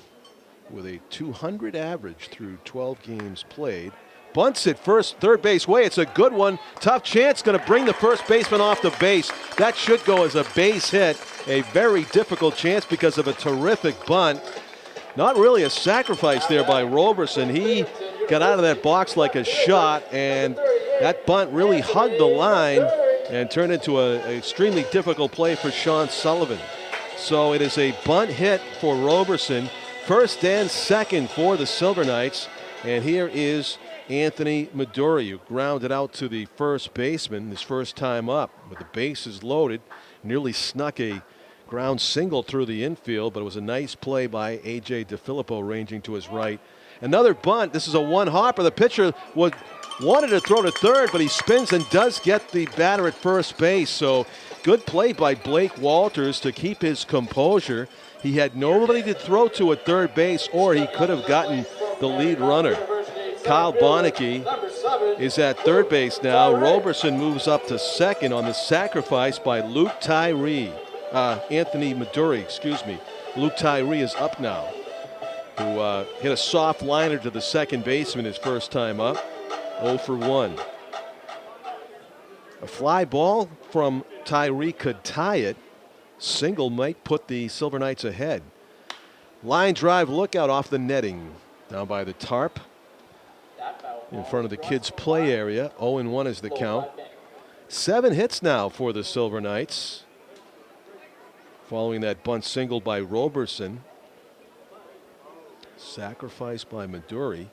with a 200 average through 12 games played. Bunts it first, third base way. It's a good one. Tough chance, going to bring the first baseman off the base. That should go as a base hit. A very difficult chance because of a terrific bunt. Not really a sacrifice there by Roberson. He got out of that box like a shot, and that bunt really hugged the line and turned into an extremely difficult play for Sean Sullivan. So it is a bunt hit for Roberson. First and second for the Silver Knights. And here is Anthony Maduri, who grounded out to the first baseman his first time up. With the bases loaded, nearly snuck a ground single through the infield, but it was a nice play by A.J. DeFilippo ranging to his right. Another bunt. This is a one-hopper. The pitcher wanted to throw to third, but he spins and does get the batter at first base. So good play by Blake Walters to keep his composure. He had nobody to throw to at third base, or he could have gotten the lead runner. Kyle Bonicki is at third base now. Roberson moves up to second on the sacrifice by Luke Tyree. Anthony Maduri, excuse me. Luke Tyree is up now, who hit a soft liner to the second baseman his first time up. 0 for 1. A fly ball from Tyree could tie it. Single might put the Silver Knights ahead. Line drive lookout off the netting. Down by the tarp. In front of the kids' play area. 0-1 is the count. 7 hits now for the Silver Knights. Following that bunt single by Roberson. Sacrifice by Maduri.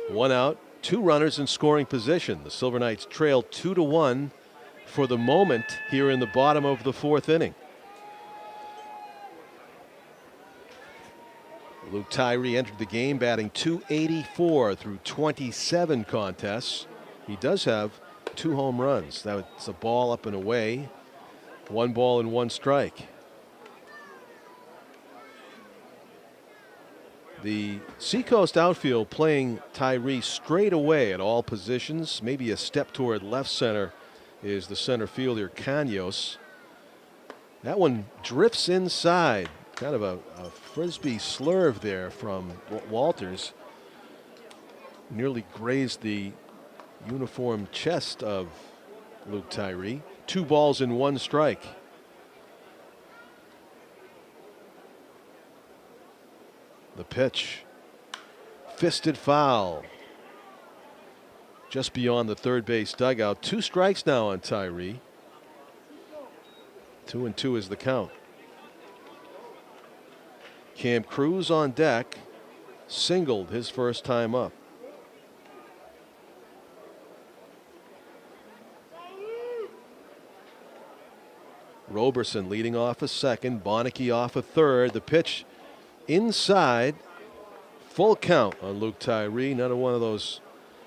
1 out, 2 runners in scoring position. The Silver Knights trail 2-1 for the moment here in the bottom of the fourth inning. Luke Tyree entered the game batting .284 through 27 contests. He does have 2 home runs. That's a ball up and away. 1 ball and 1 strike. The Seacoast outfield playing Tyree straight away at all positions. Maybe a step toward left center is the center fielder, Caños. That one drifts inside. Kind of a frisbee slurve there from Walters. Nearly grazed the uniform chest of Luke Tyree. 2 balls and 1 strike. The pitch. Fisted foul. Just beyond the third base dugout. 2 strikes now on Tyree. 2-2 is the count. Cam Cruz on deck. Singled his first time up. Roberson leading off a second. Bonicki off a third. The pitch inside. Full count on Luke Tyree. Another one of those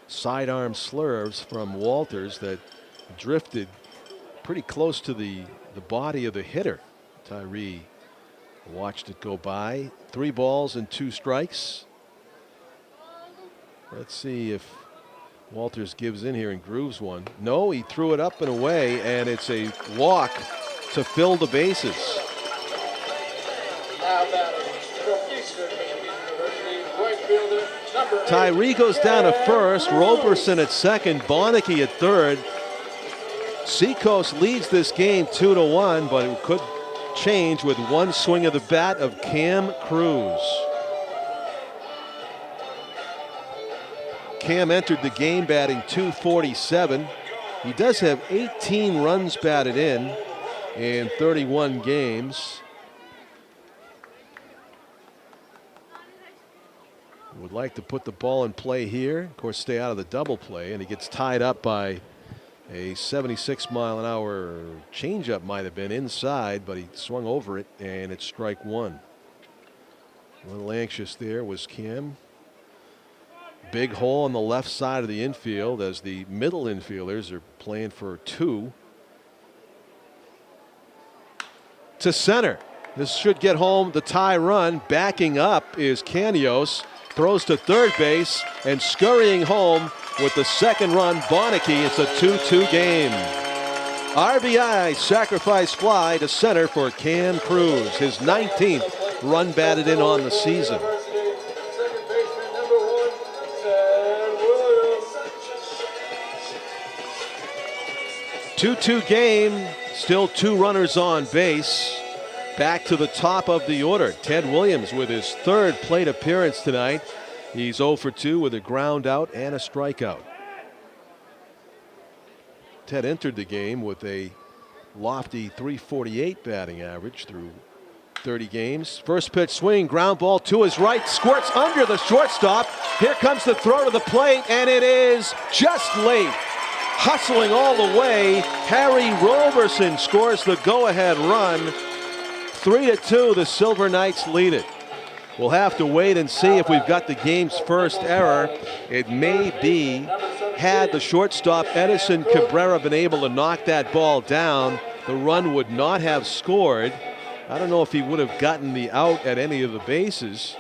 sidearm slurves from Walters that drifted pretty close to the body of the hitter. Tyree watched it go by. 3 balls and 2 strikes. Let's see if Walters gives in here and grooves one. No, he threw it up and away, and it's a walk to fill the bases. Tyree goes down to first, Roberson at second, Bonneke at third. Seacoast leads this game 2-1, but it could change with one swing of the bat of Cam Cruz. Cam entered the game batting .247. He does have 18 runs batted in 31 games. Would like to put the ball in play here. Of course, stay out of the double play, and he gets tied up by a 76-mile-an-hour changeup, might have been inside, but he swung over it, and it's strike one. A little anxious there was Cam. Big hole on the left side of the infield as the middle infielders are playing for 2. To center. This should get home the tie run. Backing up is Caños. Throws to third base and scurrying home with the second run, Bonneke. It's a 2-2 game. RBI sacrifice fly to center for Cam Cruz, his 19th run batted in on the season. 2-2 game, still 2 runners on base. Back to the top of the order. Ted Williams with his 3rd plate appearance tonight. He's 0 for 2 with a ground out and a strikeout. Ted entered the game with a lofty .348 batting average through 30 games. First pitch swing, ground ball to his right, squirts under the shortstop. Here comes the throw to the plate, and it is just late. Hustling all the way, Harry Roberson scores the go-ahead run. 3-2, the Silver Knights lead it. We'll have to wait and see if we've got the game's first error. It may be, had the shortstop Edison Cabrera been able to knock that ball down, the run would not have scored. I don't know if he would have gotten the out at any of the bases,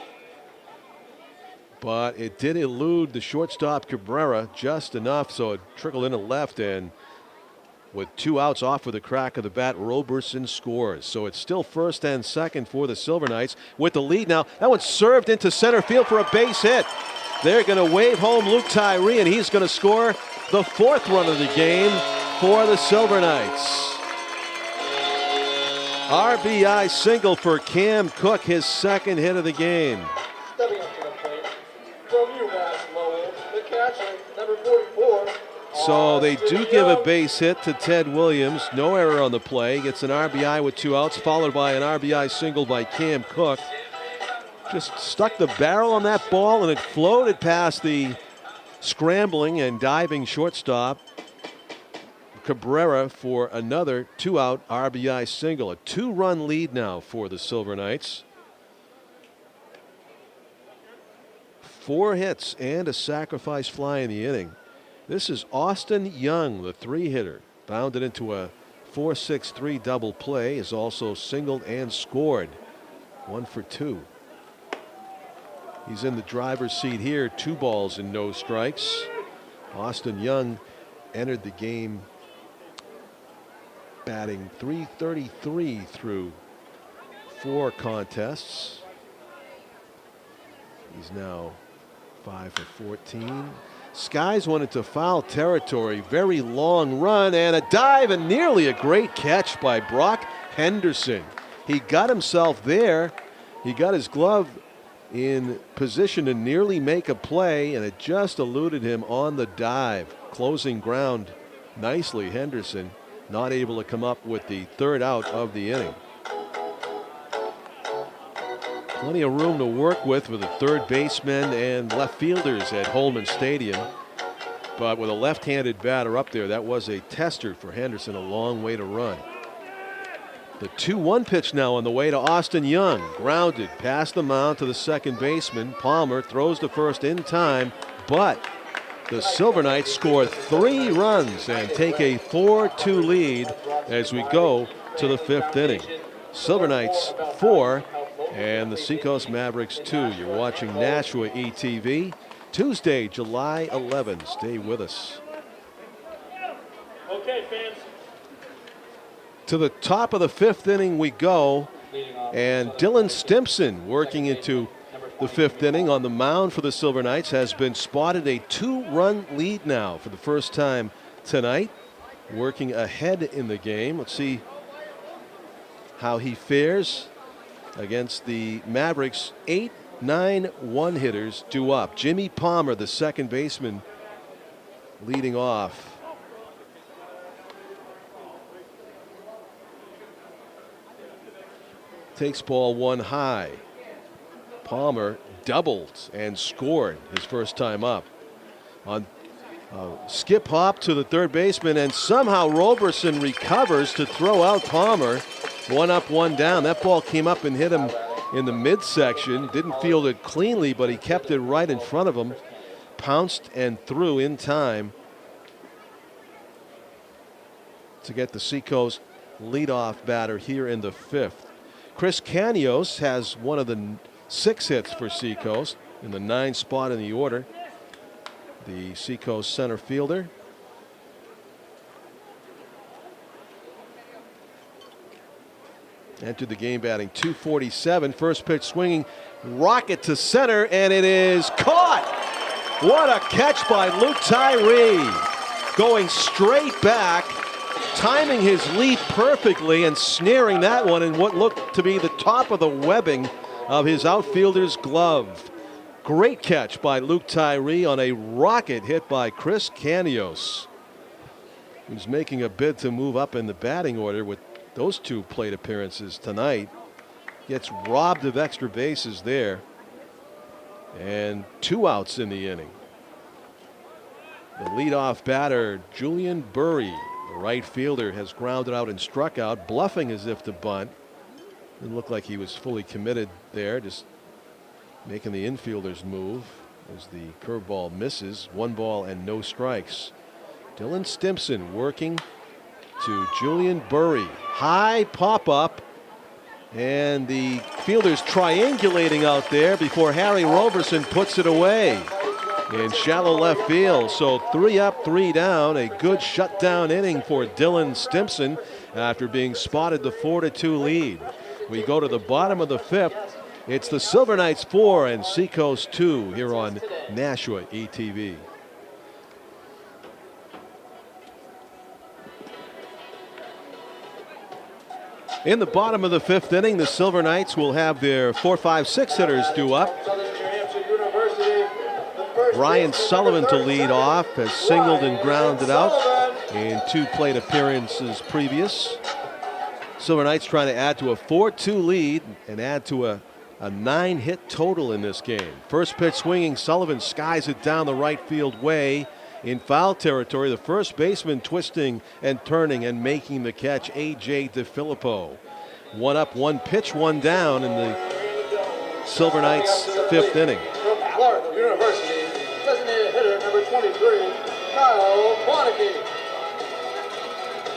but it did elude the shortstop Cabrera just enough so it trickled into left, and with 2 outs off with a crack of the bat, Roberson scores. So it's still first and second for the Silver Knights with the lead now. That one's served into center field for a base hit. They're going to wave home Luke Tyree, and he's going to score the 4th run of the game for the Silver Knights. RBI single for Cam Cook, his 2nd hit of the game. Stepping up to the plate from UMass Lowell, the catcher, number 44. So they do give a base hit to Ted Williams. No error on the play. Gets an RBI with 2 outs, followed by an RBI single by Cam Cook. Just stuck the barrel on that ball, and it floated past the scrambling and diving shortstop Cabrera for another 2-out RBI single. A 2-run lead now for the Silver Knights. 4 hits and a sacrifice fly in the inning. This is Austin Young, the 3-hitter. Bounded into a 4-6-3 double play. Is also singled and scored. 1 for 2. He's in the driver's seat here. 2 balls and no strikes. Austin Young entered the game batting .333 through 4 contests. He's now 5 for 14. Skies went into foul territory. Very long run and a dive, and nearly a great catch by Brock Henderson. He got himself there. He got his glove in position to nearly make a play, and it just eluded him on the dive. Closing ground nicely. Henderson not able to come up with the 3rd out of the inning. Plenty of room to work with the 3rd baseman and left fielders at Holman Stadium. But with a left-handed batter up there, that was a tester for Henderson, a long way to run. The 2-1 pitch now on the way to Austin Young. Grounded past the mound to the second baseman. Palmer throws to first in time, but the Silver Knights score 3 runs and take a 4-2 lead as we go to the 5th inning. Silver Knights 4 and the Seacoast Mavericks 2. You're watching NashuaETV, Tuesday, July 11. Stay with us. Okay, fans. To the top of the 5th inning we go, and Dylan Stimpson working into the 5th inning on the mound for the Silver Knights has been spotted a 2-run lead now for the first time tonight, working ahead in the game. Let's see how he fares against the Mavericks. 8-9 one-hitters due up. Jimmy Palmer, the second baseman, leading off. Takes ball 1 high. Palmer doubled and scored his first time up. On skip hop to the third baseman, and somehow Roberson recovers to throw out Palmer. 1 up, 1 down. That ball came up and hit him in the midsection. Didn't field it cleanly, but he kept it right in front of him. Pounced and threw in time to get the Seacoast leadoff batter here in the 5th. Chris Canios has one of the 6 hits for Seacoast in the 9 spot in the order. The Seacoast center fielder. Entered the game batting .247. First pitch swinging, rocket to center, and it is caught. What a catch by Luke Tyree. Going straight back, timing his leap perfectly and snaring that one in what looked to be the top of the webbing of his outfielder's glove. Great catch by Luke Tyree on a rocket hit by Chris Canios, who's making a bid to move up in the batting order with those 2 plate appearances tonight. Gets robbed of extra bases there, and 2 outs in the inning. The leadoff batter, Julian Burry, the right fielder, has grounded out and struck out, bluffing as if to bunt. Didn't look like he was fully committed there, just making the infielders move as the curveball misses. 1 ball and no strikes. Dylan Stimpson working to Julian Burry. High pop up, and the fielders triangulating out there before Harry Roberson puts it away in shallow left field. So 3 up, 3 down. A good shutdown inning for Dylan Stimpson after being spotted the 4-2 lead. We go to the bottom of the 5th. It's the Silver Knights 4 and Seacoast 2 here on NashuaETV. In the bottom of the 5th inning, the Silver Knights will have their 4, 5, 6 hitters due up. Ryan Sullivan to lead off, has singled and grounded out in 2 plate appearances previous. Silver Knights trying to add to a 4-2 lead and add to a 9-hit total in this game. First pitch swinging, Sullivan skies it down the right field way in foul territory. The first baseman twisting and turning and making the catch, A.J. DeFilippo. 1 up, 1 pitch, 1 down in the Silver Knights 5th inning. From Florida University, designated hitter number 23, Kyle Bonneke.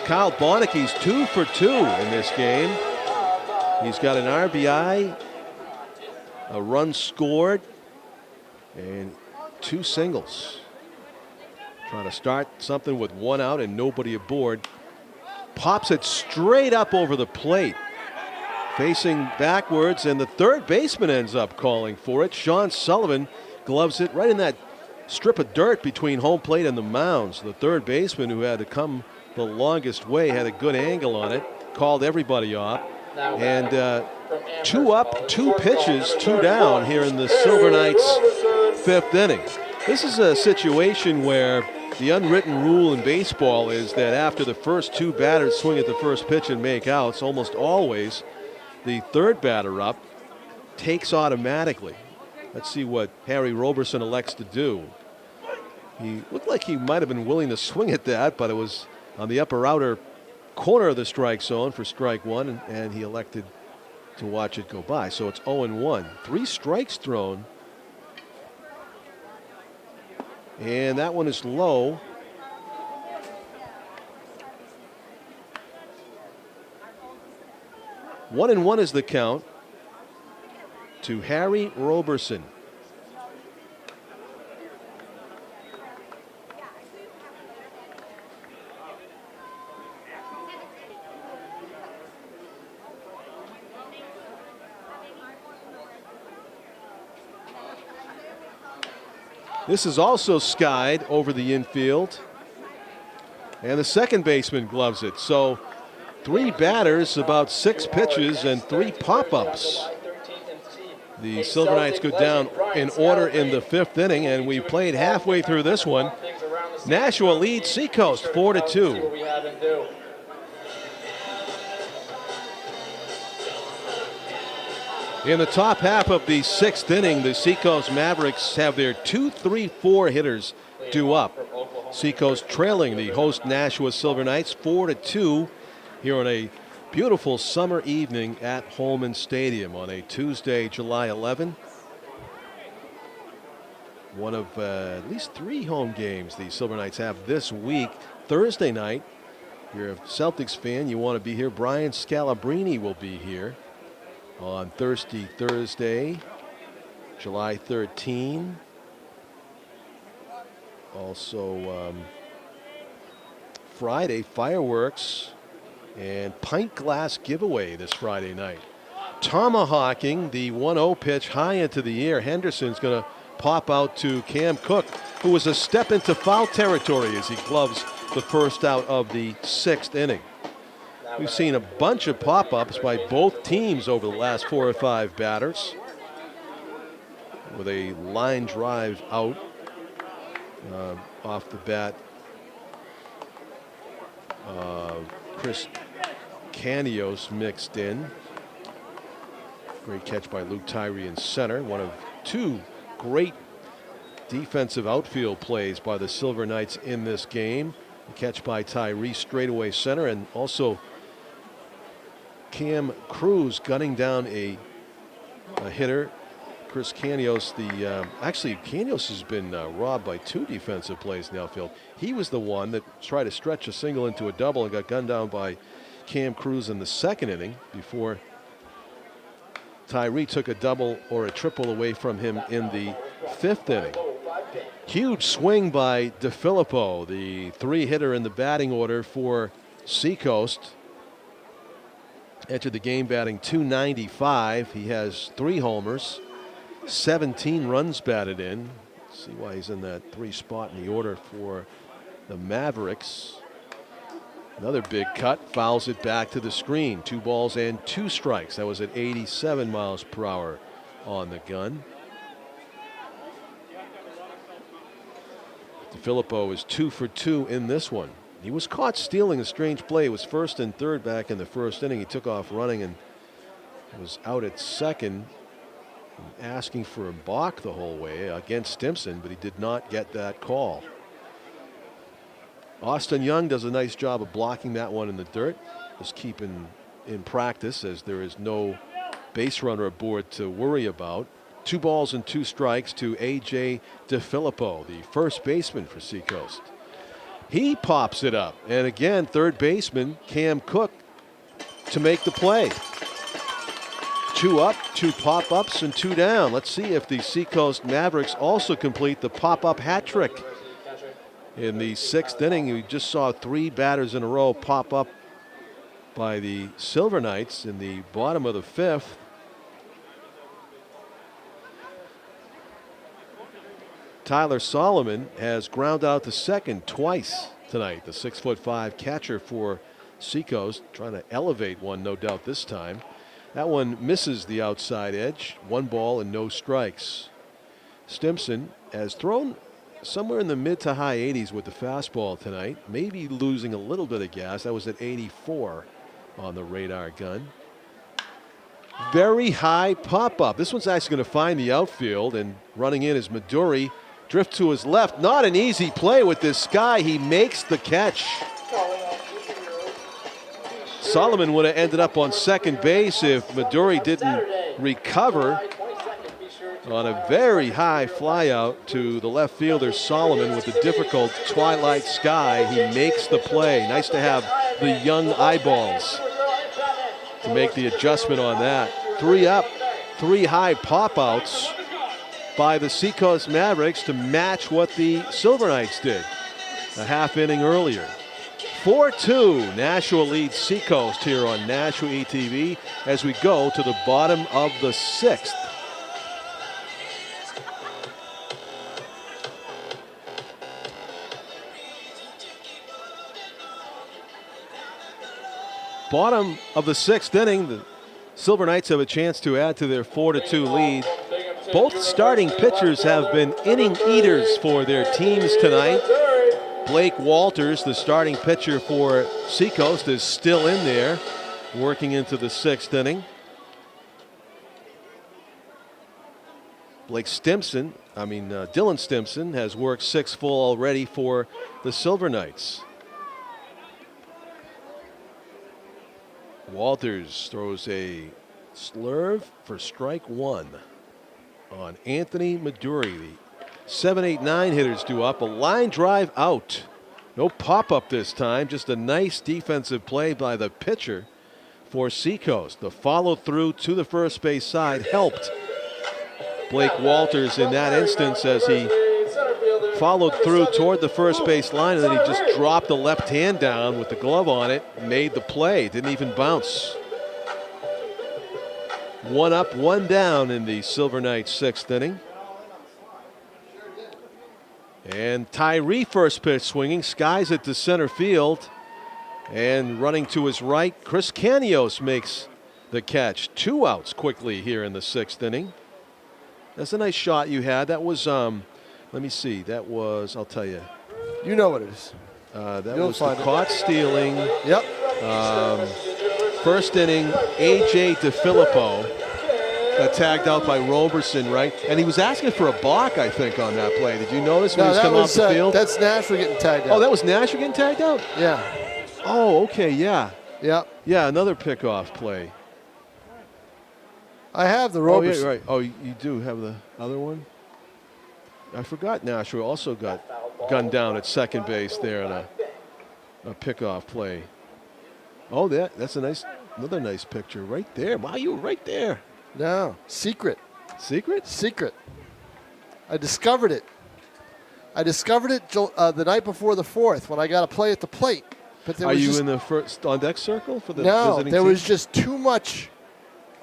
Kyle Bonneke's 2 for 2 in this game. He's got an RBI, a run scored, and 2 singles. Trying to start something with 1 out and nobody aboard. Pops it straight up over the plate, facing backwards, and the third baseman ends up calling for it. Sean Sullivan gloves it right in that strip of dirt between home plate and the mound. So the third baseman, who had to come the longest way, had a good angle on it, called everybody off. And 2 up, 2 pitches, 2 down here in the Silver Knights 5th inning. This is a situation where the unwritten rule in baseball is that after the first 2 batters swing at the first pitch and make outs, almost always the third batter up takes automatically. Let's see what Harry Roberson elects to do. He looked like he might have been willing to swing at that, but it was on the upper outer corner of the strike zone for strike one, and he elected to watch it go by. So it's 0-1. 3 strikes thrown. And that one is low. One and 1 is the count to Harry Roberson. This is also skied over the infield. And the second baseman gloves it. So 3 batters, about 6 pitches, and 3 pop-ups. The Silver Knights go down in order in the 5th inning, and we played halfway through this one. Nashua leads Seacoast 4-2. In the top half of the 6th inning, the Seacoast Mavericks have their 2-3-4 hitters due up. Seacoast trailing the host Nashua Silver Knights 4-2 here on a beautiful summer evening at Holman Stadium on a Tuesday, July 11. One of at least 3 home games the Silver Knights have this week. Thursday night, if you're a Celtics fan, you want to be here. Brian Scalabrine will be here on Thursday, July 13. Also, Friday, fireworks and pint glass giveaway this Friday night. Tomahawking the 1-0 pitch high into the air. Henderson's going to pop out to Cam Cook, who was a step into foul territory as he gloves the first out of the 6th inning. We've seen a bunch of pop-ups by both teams over the last 4 or 5 batters, with a line drive out off the bat. Chris Canios mixed in. Great catch by Luke Tyree in center. One of 2 great defensive outfield plays by the Silver Knights in this game. A catch by Tyree straightaway center, and also Cam Cruz gunning down a hitter. Chris Canios, actually Canios has been robbed by 2 defensive plays in the outfield. He was the one that tried to stretch a single into a double and got gunned down by Cam Cruz in the 2nd inning before Tyree took a double or a triple away from him in the 5th inning. Huge swing by DeFilippo, the 3-hitter in the batting order for Seacoast. Entered the game batting .295. He has 3 homers, 17 runs batted in. See why he's in that 3 spot in the order for the Mavericks. Another big cut, fouls it back to the screen. 2 balls and 2 strikes. That was at 87 miles per hour on the gun. DeFilippo is 2 for 2 in this one. He was caught stealing a strange play. It was 1st and 3rd back in the 1st inning. He took off running and was out at 2nd, asking for a balk the whole way against Stimson, but he did not get that call. Austin Young does a nice job of blocking that one in the dirt. Just keeping in practice, as there is no base runner aboard to worry about. 2 balls and 2 strikes to A.J. DeFilippo, the first baseman for Seacoast. He pops it up, and again, 3rd baseman Cam Cook to make the play. 2 up, 2 pop-ups, and 2 down. Let's see if the Seacoast Mavericks also complete the pop-up hat trick. In the 6th inning, we just saw 3 batters in a row pop up by the Silver Knights in the bottom of the 5th. Tyler Solomon has ground out to second twice tonight. The 6'5" catcher for Seacoast, trying to elevate one, no doubt this time. That one misses the outside edge. 1 ball and no strikes. Stimson has thrown somewhere in the mid to high 80s with the fastball tonight. Maybe losing a little bit of gas. That was at 84 on the radar gun. Very high pop-up. This one's actually going to find the outfield, and running in is Maduri. Drift to his left. Not an easy play with this guy. He makes the catch. Solomon would have ended up on second base if Midori didn't recover on a very high flyout to the left fielder Solomon with the difficult twilight sky. He makes the play. Nice to have the young eyeballs to make the adjustment on that. 3 up, 3 high pop-outs by the Seacoast Mavericks to match what the Silver Knights did a half inning earlier. 4-2, Nashua leads Seacoast here on NashuaETV as we go to the bottom of the 6th. Bottom of the 6th inning, the Silver Knights have a chance to add to their 4-2 lead. Both starting pitchers have been inning eaters for their teams tonight. Blake Walters, the starting pitcher for Seacoast, is still in there, working into the 6th inning. Dylan Stimson has worked 6 full already for the Silver Knights. Walters throws a slurve for strike 1 on Anthony Midori. The 7-8-9 hitters due up. A line drive out. No pop-up this time. Just a nice defensive play by the pitcher for Seacoast. The follow-through to the first base side helped Blake Walters in that instance as he followed through toward the first base line, and then he just dropped the left hand down with the glove on it, made the play, didn't even bounce. 1 up, 1 down in the Silver Knights 6th inning. And Tyree first pitch swinging, skies it to center field, and running to his right, Chris Canios makes the catch. 2 outs quickly here in the 6th inning. That's a nice shot you had. That was let me see. That was, I'll tell you. You know what it is. That was the caught stealing. Yep. First inning, A.J. DeFilippo got tagged out by Roberson, right? And he was asking for a balk, I think, on that play. Did you notice when he was coming off the field? That's Nashua getting tagged out. Oh, that was Nashua getting tagged out? Yeah. Oh, okay, yeah. Yep. Yeah, another pickoff play. I have the Roberson. Oh, yeah, right. Oh, you do have the other one? I forgot Nashua also got gunned down at second base there on a pickoff play. Oh, that's another nice picture right there. Wow, you were right there. No, secret. Secret? Secret. I discovered it. The night before the 4th when I got to play at the plate. But Are you in the first on deck circle for the No, visiting there team? was just too much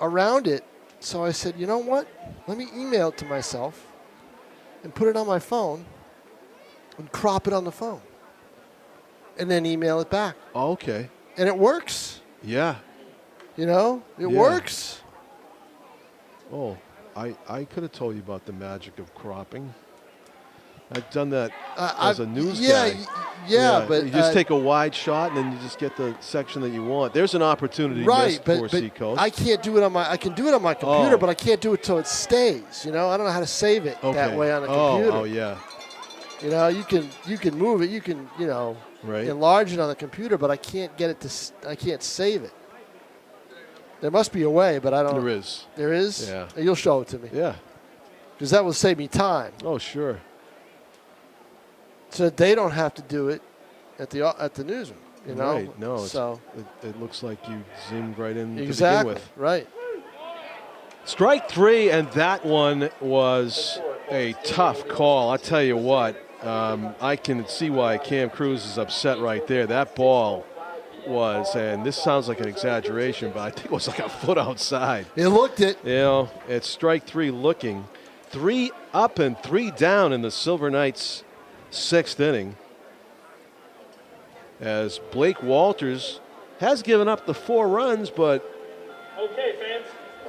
around it. So I said, you know what? Let me email it to myself and put it on my phone and crop it on the phone and then email it back. Oh, okay. And it works. Yeah. You know, it works. Oh, I could have told you about the magic of cropping. I've done that as a news guy. Yeah, but you just take a wide shot and then you just get the section that you want. There's an opportunity missed for Seacoast. I can't do it on my. I can do it on my computer, but I can't do it till it stays. You know, I don't know how to save it that way on a computer. Oh, yeah. You know, you can move it. You can enlarge it on the computer, but I can't get it to. I can't save it. There must be a way, but I don't. There is. There is. Yeah. You'll show it to me. Yeah. Because that will save me time. Oh, sure. So that they don't have to do it at the newsroom, you know. Right. No. So it looks like you zoomed right in exactly to begin with. Right. Strike 3, and that one was a tough call. I tell you what, I can see why Cam Cruz is upset right there. That ball was, and this sounds like an exaggeration, but I think it was like a foot outside. It looked it. You know, it's strike 3 looking. 3 up and 3 down in the Silver Knights 6th inning, as Blake Walters has given up the 4 runs, but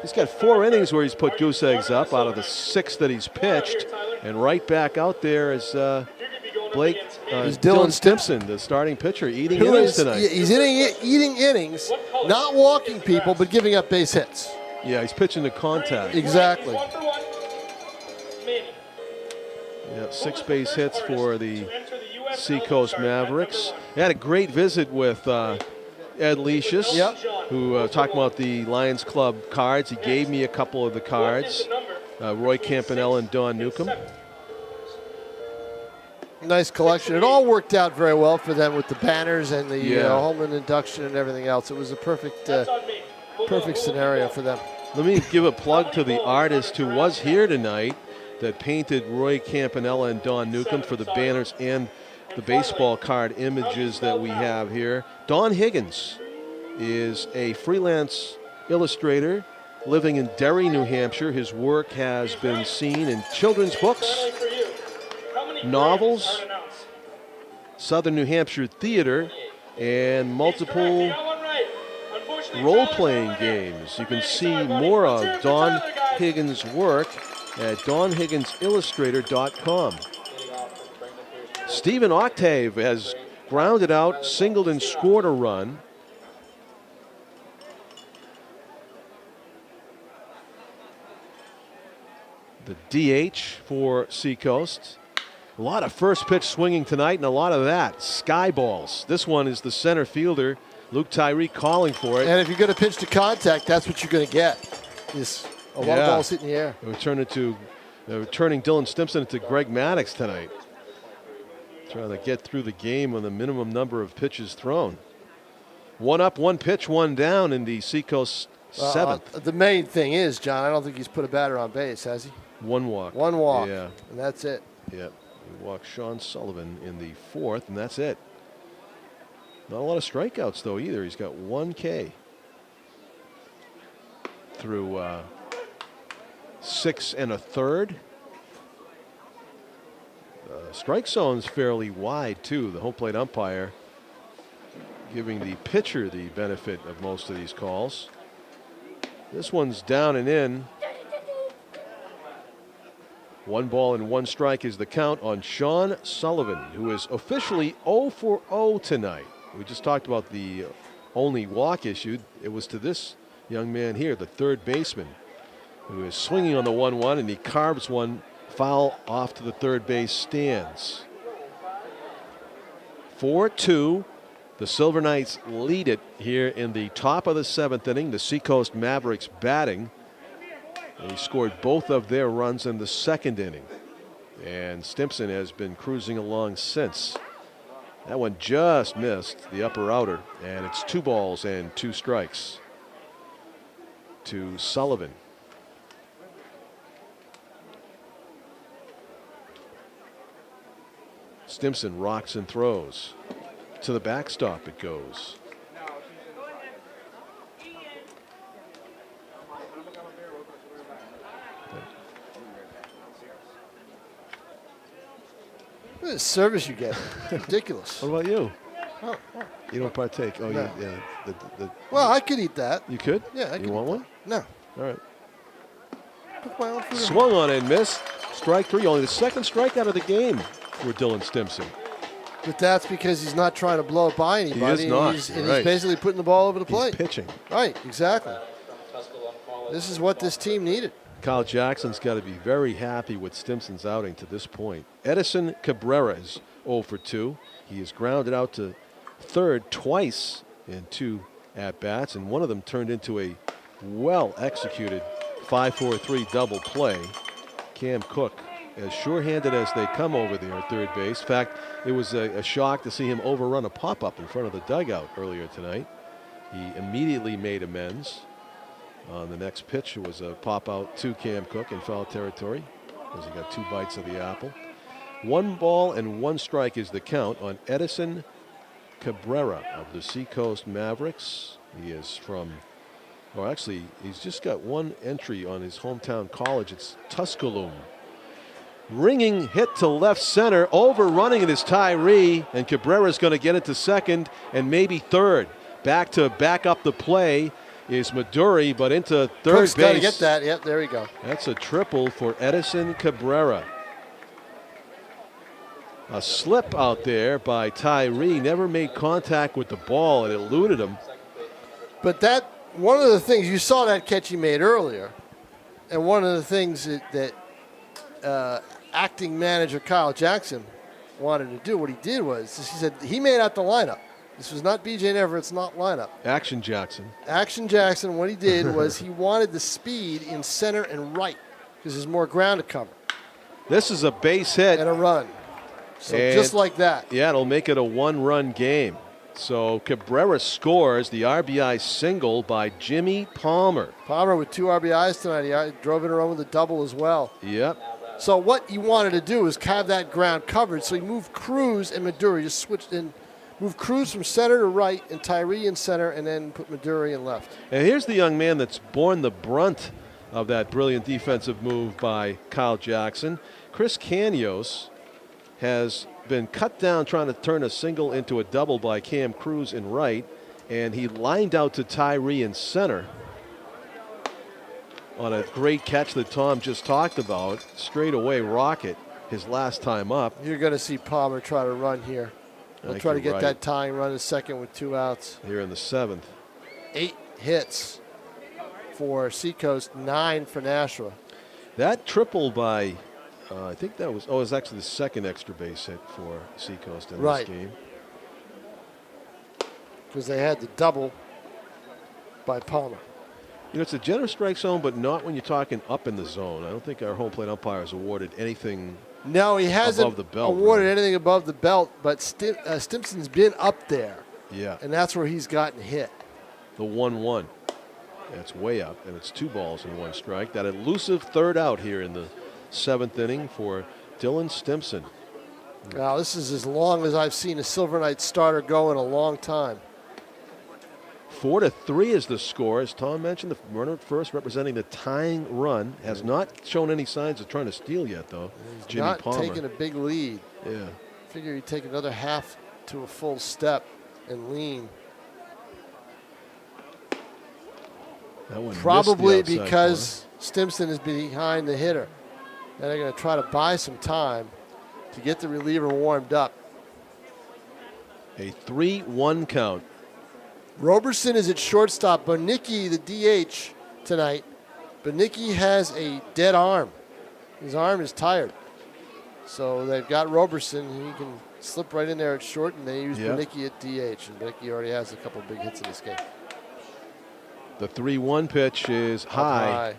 he's got 4 innings where he's put goose eggs up out of the 6 that he's pitched, and right back out there is Blake Dylan Stimson, the starting pitcher, eating innings tonight. He's eating innings, not walking people, but giving up base hits. Yeah, he's pitching to contact. Exactly. Yeah, 6 base hits for the Seacoast Mavericks. They had a great visit with Ed Leicius, who talking about the Lions Club cards. He gave me a couple of the cards. Roy Campanella and Don Newcomb. Nice collection. It all worked out very well for them with the banners and the Holman induction and everything else. It was a perfect scenario for them. Let me give a plug to the artist who was here tonight that painted Roy Campanella and Don Newcomb for the banners and the baseball card images that we have here. Don Higgins is a freelance illustrator living in Derry, New Hampshire. His work has been seen in children's books, novels, Southern New Hampshire theater, and multiple role-playing games. You can see more of Don Higgins' work at donhigginsillustrator.com. Stephen Octave has grounded out, singled, and scored a run. The DH for Seacoast. A lot of first pitch swinging tonight, and a lot of that. Sky balls. This one is the center fielder, Luke Tyree, calling for it. And if you're going to pitch to contact, that's what you're going to get. Is a lot of balls hitting the air. Turning Dylan Stimson into Greg Maddox tonight. Trying to get through the game on the minimum number of pitches thrown. One up, one pitch, one down in the Seacoast seventh. The main thing is, John, I don't think he's put a batter on base, has he? One walk. One walk. Yeah. And that's it. Yep. He walked Sean Sullivan in the fourth, and that's it. Not a lot of strikeouts, though, either. He's got 1 K through 6 1/3. Strike zone's fairly wide, too. The home plate umpire giving the pitcher the benefit of most of these calls. This one's down and in. 1 ball and 1 strike is the count on Sean Sullivan, who is officially 0 for 0 tonight. We just talked about the only walk issued. It was to this young man here, the third baseman, who is swinging on the 1-1, and he carves one foul off to the third base stands. 4-2. The Silver Knights lead it here in the top of the 7th inning. The Seacoast Mavericks batting. They scored both of their runs in the 2nd inning. And Stimson has been cruising along since. That one just missed the upper outer, and it's 2 balls and 2 strikes to Sullivan. Stimson rocks and throws. To the backstop it goes. What is service you get? Ridiculous. What about you? Oh. You don't partake? Oh, No. yeah. Well, I could eat that. You could? Yeah, I could. You want one? No. All right. Cook my own food. Swung on and missed. Strike 3. Only the 2nd strikeout of the game for Dylan Stimson. But that's because he's not trying to blow it by anybody. He is not. He's Right. basically putting the ball over the plate. He's pitching. Right, exactly. This is what this team needed. Kyle Jackson's got to be very happy with Stimson's outing to this point. Edison Cabrera is 0 for 2. He is grounded out to third twice in 2 at-bats, and one of them turned into a well-executed 5-4-3 double play. Cam Cook, as sure-handed as they come over there at third base. In fact, it was a shock to see him overrun a pop-up in front of the dugout earlier tonight. He immediately made amends. On the next pitch, it was a pop-out to Cam Cook in foul territory, as he got 2 bites of the apple. 1 ball and 1 strike is the count on Edison Cabrera of the Seacoast Mavericks. He is from, or actually, he's just got 1 entry on his hometown college. It's Tuscaloosa. Ringing hit to left center, overrunning it is Tyree, and Cabrera's going to get into second and maybe third. Back up the play is Maduri, but into third Cook's base. got to get that. Yep, there we go. That's a triple for Edison Cabrera. A slip out there by Tyree, never made contact with the ball, and it eluded him. But one of the things, you saw that catch he made earlier, and one of the things that acting manager Kyle Jackson wanted to do, what he did was, he said he made out the lineup. This was not BJ Everett's lineup. Action Jackson. Action Jackson, what he did was he wanted the speed in center and right because there's more ground to cover. This is a base hit. And a run. So just like that. Yeah, it'll make it a 1-run game. So Cabrera scores the RBI single by Jimmy Palmer. Palmer with 2 RBIs tonight. He drove it around with a double as well. Yep. So what he wanted to do was have that ground covered. So he moved Cruz and Maduri. Just switched in. Move Cruz from center to right and Tyree in center and then put Maduri in left. And here's the young man that's borne the brunt of that brilliant defensive move by Kyle Jackson. Chris Canos has been cut down trying to turn a single into a double by Cam Cruz in right, and he lined out to Tyree in center on a great catch that Tom just talked about. Straight away rocket his last time up. You're going to see Palmer try to run here. He'll try to get that tying run in second with 2 outs. Here in the 7th. 8 hits for Seacoast, 9 for Nashua. That triple by, I think that was, it was actually the second extra base hit for Seacoast in this game. Because they had the double by Palmer. You know, it's a generous strike zone, but not when you're talking up in the zone. I don't think our home plate umpire has awarded anything. No, he hasn't above the belt, awarded anything above the belt, but Stimson's been up there. Yeah. And that's where he's gotten hit. The 1-1. That's way up, and it's 2 balls and 1 strike. That elusive third out here in the 7th inning for Dylan Stimson. Now, this is as long as I've seen a Silver Knights starter go in a long time. 4-3 is the score. As Tom mentioned, the runner at first representing the tying run has not shown any signs of trying to steal yet, though. He's Jimmy not Palmer. taking a big lead. Yeah. Figure he'd take another half to a full step and lean. That one Probably missed the outside because Stimson is behind the hitter. And they're going to try to buy some time to get the reliever warmed up. A 3-1 count. Roberson is at shortstop. Bonicki, the DH tonight. Bonicki has a dead arm. His arm is tired. So they've got Roberson. He can slip right in there at short, and they use Bonicki at DH. And Bonicki already has a couple big hits in this game. The 3-1 pitch is high.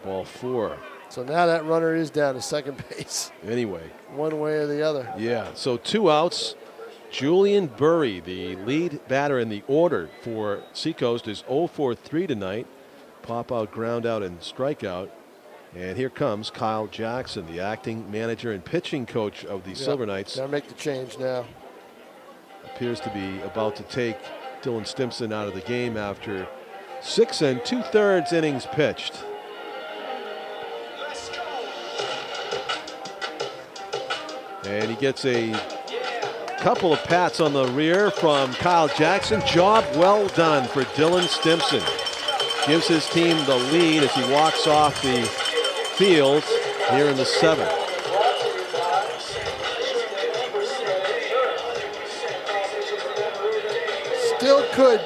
Ball 4. So now that runner is down to second base. Anyway. One way or the other. Yeah, so 2 outs. Julian Burry, the lead batter in the order for Seacoast, is 0-for-3 tonight. Pop out, ground out, and strikeout. And here comes Kyle Jackson, the acting manager and pitching coach of the Silver Knights. Gotta make the change now. Appears to be about to take Dylan Stimson out of the game after 6 2/3 innings pitched. And he gets a couple of pats on the rear from Kyle Jackson. Job well done for Dylan Stimson. Gives his team the lead as he walks off the field here in the 7th. Still could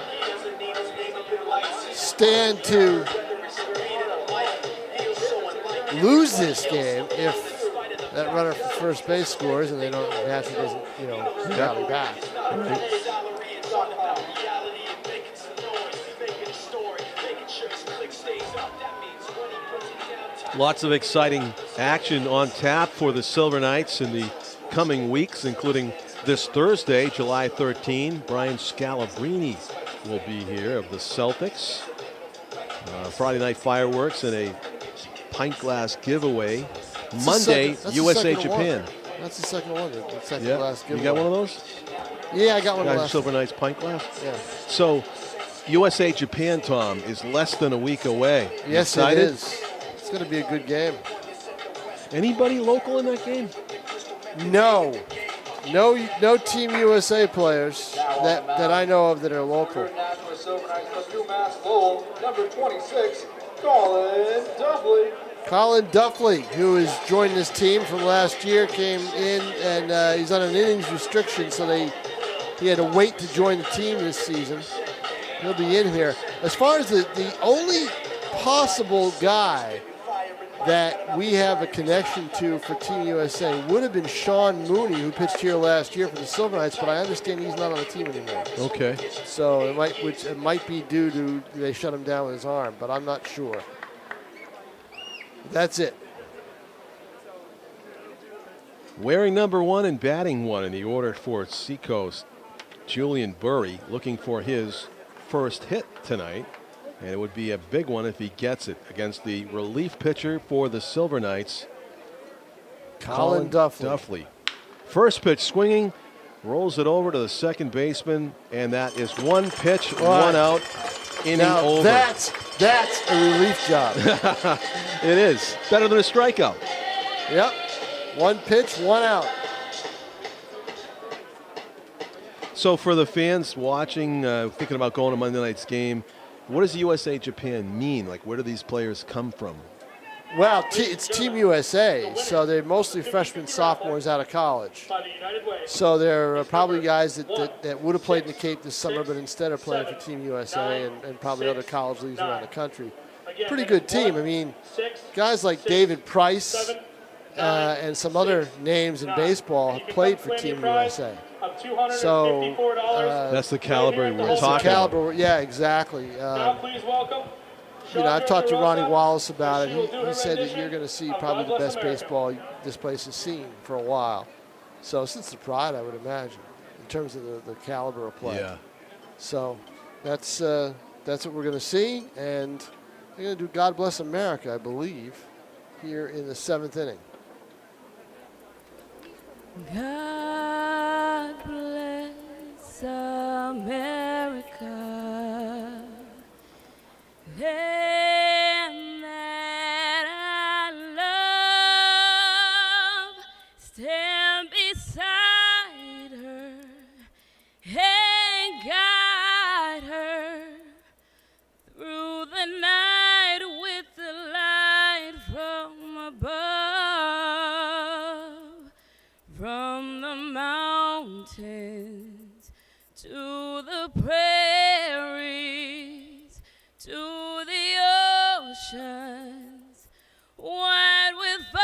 stand to lose this game if that runner from first base scores and they don't, Nashua doesn't, rally back. Lots of exciting action on tap for the Silver Knights in the coming weeks, including this Thursday, July 13. Brian Scalabrine will be here of the Celtics. Friday night fireworks and a pint glass giveaway. Monday, USA Japan. That's the second one. The second glass giveaway. You got one of those? Yeah, I got one of those. Silver Knights pint glass? Yeah. So, USA Japan, Tom, is less than a week away. Yes, excited? It is. It's going to be a good game. Anybody local in that game? No Team USA players that I know of that are local. Number 26, Colin Duffley. Colin Duffley, who has joined this team from last year, came in and he's on an innings restriction, so he had to wait to join the team this season. He'll be in here. As far as the only possible guy that we have a connection to for Team USA would have been Sean Mooney, who pitched here last year for the Silver Knights, but I understand he's not on the team anymore. Okay. So it might be due to they shut him down with his arm, but I'm not sure. That's it. Wearing number 1 and batting 1 in the order for Seacoast, Julian Burry, looking for his first hit tonight. And it would be a big one if he gets it against the relief pitcher for the Silver Knights, Colin Duffley. First pitch swinging, rolls it over to the second baseman, and that is one pitch, one out, inning over. That's a relief job. It is. Better than a strikeout. Yep. One pitch, one out. So for the fans watching, thinking about going to Monday night's game, what does USA-Japan mean? Like, where do these players come from? Well, it's Team USA, so they're mostly freshmen, sophomores out of college. So they're probably guys that would have played in the Cape this summer, but instead are playing for Team USA and probably other college leagues around the country. Pretty good team. I mean, guys like David Price and some other names in baseball have played for Team USA. So that's the caliber we're that's talking the caliber, about. Yeah, exactly. I've talked to Ronnie Wallace about it. He said that you're going to see probably the best baseball this place has seen for a while. So since the pride, I would imagine, in terms of the caliber of play. Yeah. So that's what we're going to see, and they're going to do God Bless America, I believe, here in the 7th inning. God bless America, land that I love, stand beside her and guide her through the night with the light from above. From the mountains to the prairies to the oceans, wide with foam.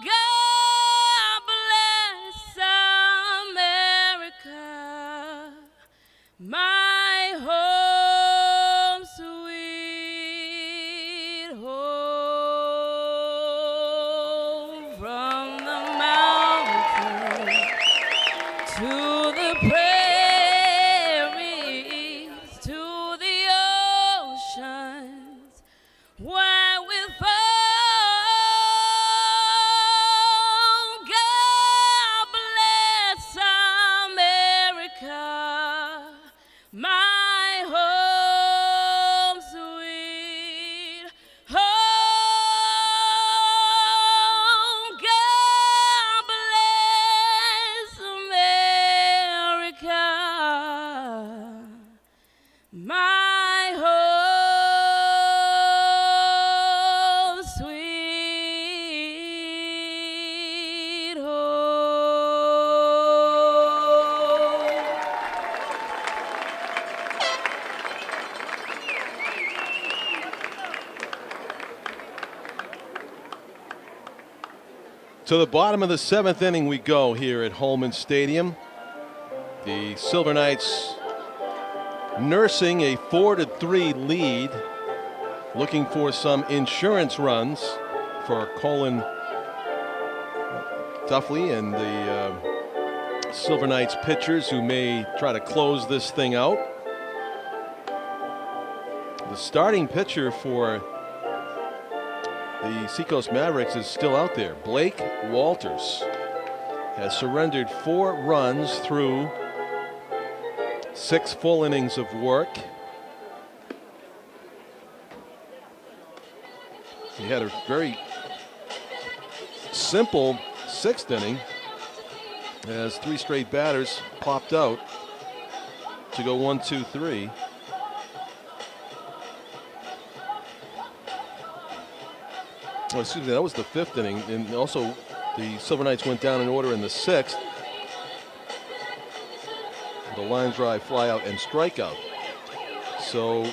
God bless America, my home sweet home. From the mountains to the prairies to the oceans, wide with foam. God bless America, my home sweet home. God bless America, my home sweet home. To the bottom of the 7th inning we go here at Holman Stadium. The Silver Knights nursing a 4-3 lead, looking for some insurance runs for Colin Duffley and the Silver Knights pitchers, who may try to close this thing out. The starting pitcher for the Seacoast Mavericks is still out there. Blake Walters has surrendered 4 runs through 6 full innings of work. He had a very simple 6th inning as 3 straight batters popped out to go 1, 2, 3. Oh, excuse me, that was the 5th inning, and also the Silver Knights went down in order in the 6th. The line drive, fly out, and strikeout. So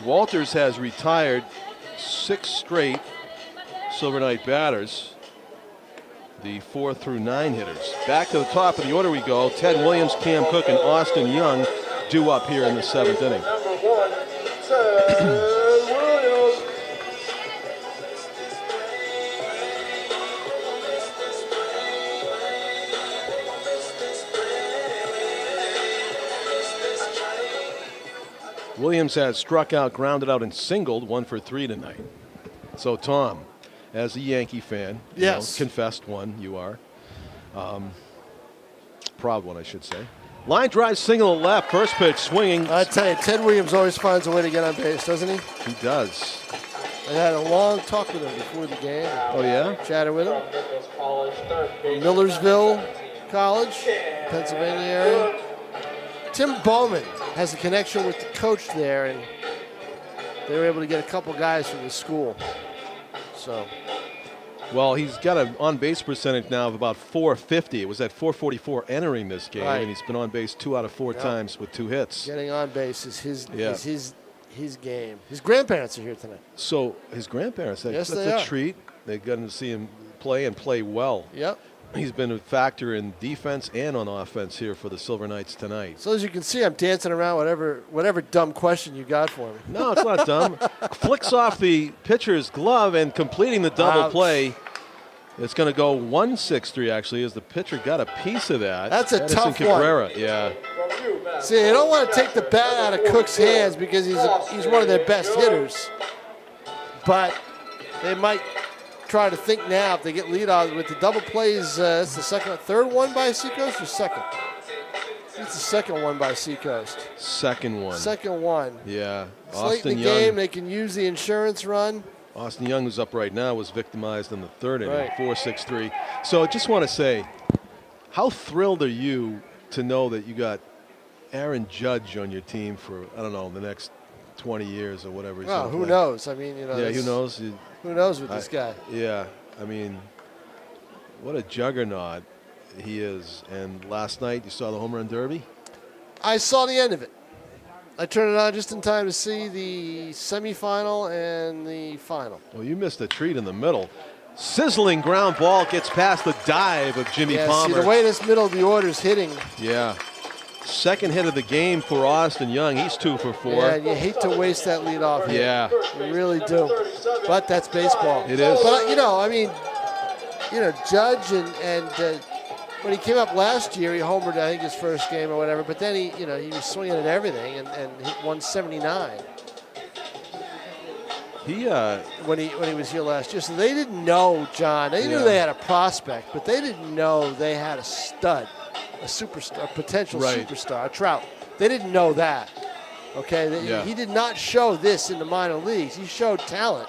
Walters has retired 6 straight Silver Knight batters, the 4 through 9 hitters. Back to the top of the order we go. Ted Williams, Cam Cook, and Austin Young due up here in the 7th inning. Number 1, Ted Williams. Williams has struck out, grounded out, and singled, 1 for 3 tonight. So, Tom, as a Yankee fan, yes, confessed one, you are. Proud one, I should say. Line drive, single left, first pitch, swinging. I tell you, Ted Williams always finds a way to get on base, doesn't he? He does. I had a long talk with him before the game. Oh, yeah? Chatted with him. Millersville College, Pennsylvania area. Tim Bowman has a connection with the coach there, and they were able to get a couple guys from the school. So, well, he's got an on-base percentage now of about .450. It was at .444 entering this game, right, and he's been on base 2 out of 4 times with 2 hits. Getting on base is his game. His grandparents are here tonight. So his grandparents, yes, that's a treat. They got to see him play and play well. Yep. He's been a factor in defense and on offense here for the Silver Knights tonight. So as you can see, I'm dancing around whatever dumb question you got for me. No, it's not dumb. Flicks off the pitcher's glove and completing the double play. It's going to go 1-6-3 actually, as the pitcher got a piece of that. That's a Edison tough Cabrera. one. Yeah. See, you don't want to take the bat out of Cook's hands because he's one of their best hitters. But they might try to think now if they get lead on with the double plays. It's the third one by Seacoast or second? It's the second one by Seacoast. Second one. Second one. Yeah. It's late in the game. They can use the insurance run. Austin Young, who's up right now, was victimized in the 3rd inning, right. 4-6-3. So I just want to say, how thrilled are you to know that you got Aaron Judge on your team for, I don't know, the next 20 years or whatever he's well, who play. knows? I mean, yeah, who knows? Who knows with this guy? Yeah, I mean, what a juggernaut he is. And last night, you saw the home run derby? I saw the end of it. I turned it on just in time to see the semifinal and the final. Well, you missed a treat in the middle. Sizzling ground ball gets past the dive of Jimmy Palmer. See, the way this middle of the order is hitting. Yeah. Second hit of the game for Austin Young. He's 2 for 4. Yeah, you hate to waste that lead off hit. Yeah. You really do. But that's baseball. It is. But, Judge and when he came up last year, he homered, I think, his first game or whatever. But then he was swinging at everything and hit 179. When he was here last year. So they didn't know, John. They knew they had a prospect, but they didn't know they had a stud. A superstar, a potential superstar, a Trout. They didn't know that. Okay, he did not show this in the minor leagues. He showed talent,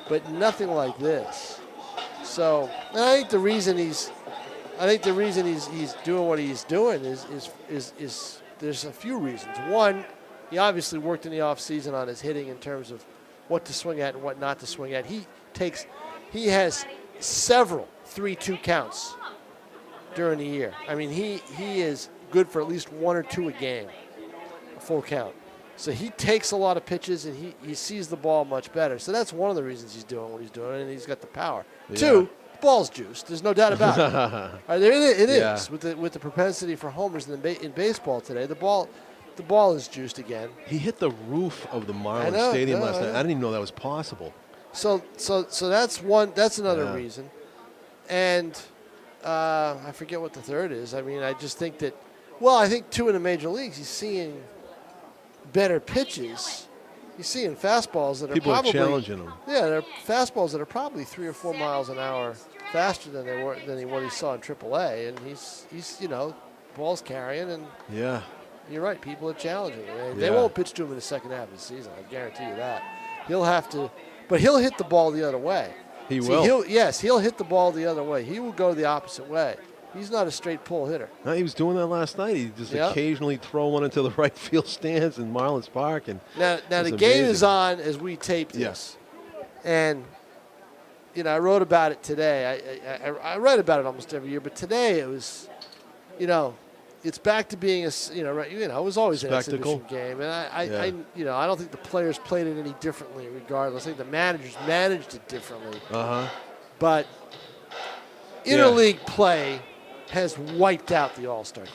but nothing like this. So, and I think the reason he's doing what he's doing is there's a few reasons. One, he obviously worked in the offseason on his hitting in terms of what to swing at and what not to swing at. He has several 3-2 counts during the year. I mean, he is good for at least 1 or 2 a game, a full count. So he takes a lot of pitches and he sees the ball much better. So that's one of the reasons he's doing what he's doing, and he's got the power. Yeah. 2, the ball's juiced. There's no doubt about it. Right, it is with the propensity for homers in baseball today. The ball is juiced again. He hit the roof of the Marlins Stadium last night. I didn't even know that was possible. So that's one. That's another reason, and. I forget what the third is. I mean, I just think that, I think 2 in the major leagues, he's seeing better pitches. He's seeing fastballs that People are probably challenging him. Yeah, they're fastballs that are probably 3 or 4 miles an hour faster than what he saw in AAA, and he's ball's carrying, and you're right. People are challenging him. They won't pitch to him in the second half of the season. I guarantee you that. He'll have to, but he'll hit the ball the other way. He will. He'll hit the ball the other way. He will go the opposite way. He's not a straight pull hitter. No, he was doing that last night. He just occasionally throw one into the right field stands in Marlins Park. And now the game is on as we tape this. And, I wrote about it today. I write about it almost every year. But today it was, it's back to being it was always Spectacle. an exhibition game, and I don't think the players played it any differently. Regardless, I think the managers managed it differently. But interleague play has wiped out the All-Star game.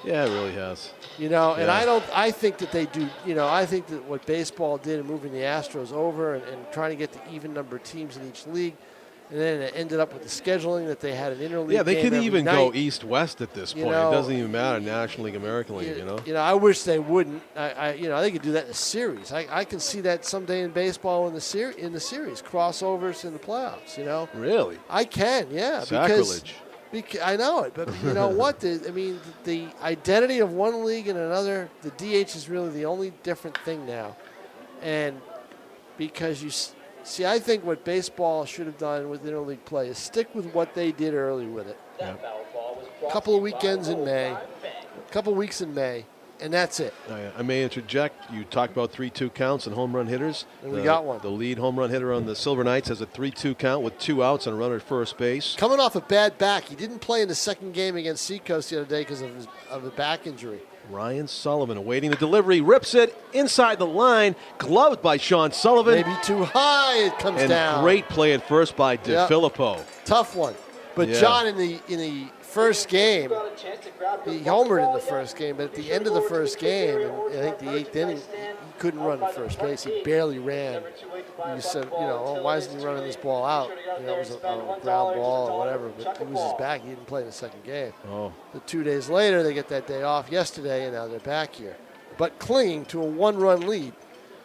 Yeah, it really has. And I think that they do, I think that what baseball did in moving the Astros over and trying to get the even number of teams in each league, and then it ended up with the scheduling that they had an interleague game. Yeah, they could even go night. east-west at this point. It doesn't even matter, National League, American League, I wish they wouldn't. They could do that in a series. I can see that someday in baseball in the series, crossovers in the playoffs, Really? I can, yeah. Sacrilege. Because I know it, but you know what? The identity of one league and another, the DH is really the only different thing now. And because I think what baseball should have done with interleague play is stick with what they did early with it. A couple of weekends in May, a couple of weeks in May, and that's it. I may interject. You talked about 3-2 counts and home run hitters. And we got one. The lead home run hitter on the Silver Knights has a 3-2 count with 2 outs and a runner at first base. Coming off a bad back. He didn't play in the second game against Seacoast the other day because of a back injury. Ryan Sullivan awaiting the delivery, rips it inside the line, gloved by Sean Sullivan. Maybe too high, it comes down. Great play at first by DeFilippo. Tough one. But John, in the first game, he homered in the first game, but at the end of the first game, and I think the 8th inning, he couldn't run to first base. He barely ran. You said, why isn't he running this ball out? It was a ground ball or whatever, but it was his back. He didn't play in the second game. Oh. So 2 days later, they get that day off yesterday, and now they're back here. But clinging to a 1-run lead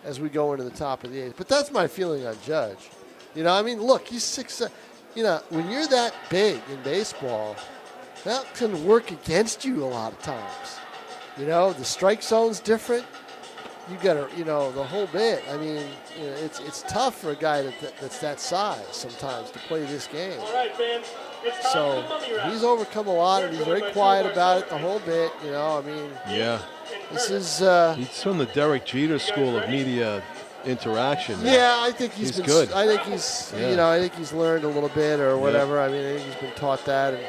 as we go into the top of the 8th. But that's my feeling on Judge. Look, he's 6'7". When you're that big in baseball, that can work against you a lot of times. The strike zone's different. You got to, the whole bit. It's tough for a guy that's that size sometimes to play this game. So he's overcome a lot, and he's very quiet about it the whole bit. Yeah. This is. He's from the Derek Jeter School of Media Interaction. Yeah, I think he's been good. I think he's, I think he's learned a little bit or whatever. I think he's been taught that, and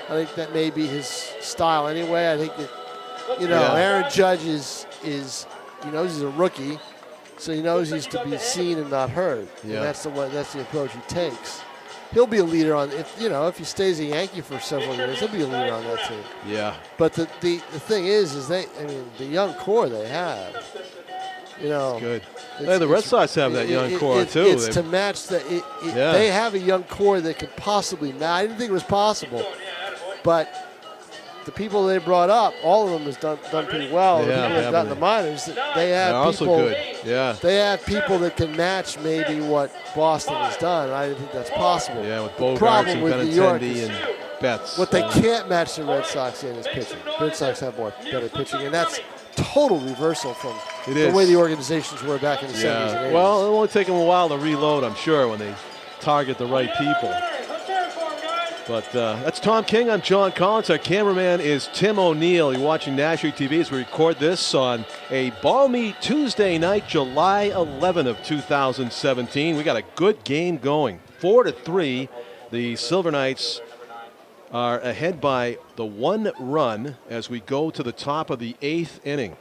I think that may be his style anyway. I think that, Aaron Judge is he knows he's a rookie, so he knows he's to be seen and not heard. Yeah. And that's the approach he takes. He'll be a leader if he stays a Yankee for several years, he'll be a leader on that team. Yeah. But the thing is the young core they have, It's good. The Red Sox have that young core too. It's to match they have a young core that could possibly match. I didn't think it was possible, but the people they brought up, all of them has done pretty well. The people they've got in the minors, they have people. Also good. Yeah. They have people that can match maybe what Boston has done. I didn't think that's possible. Yeah, with Bogarts problem and with New York Benintendi and Betts. What they can't match the Red Sox in is pitching. Red Sox have better pitching, and that's total reversal from the way the organizations were back in the 70s and 80s. Well, it won't take them a while to reload, I'm sure, when they target the right people. But that's Tom King. I'm John Collins. Our cameraman is Tim O'Neill. You're watching NashuaETV as we record this on a balmy Tuesday night, July 11 of 2017. We got a good game going. 4-3. The Silver Knights are ahead by the 1 run as we go to the top of the 8th inning.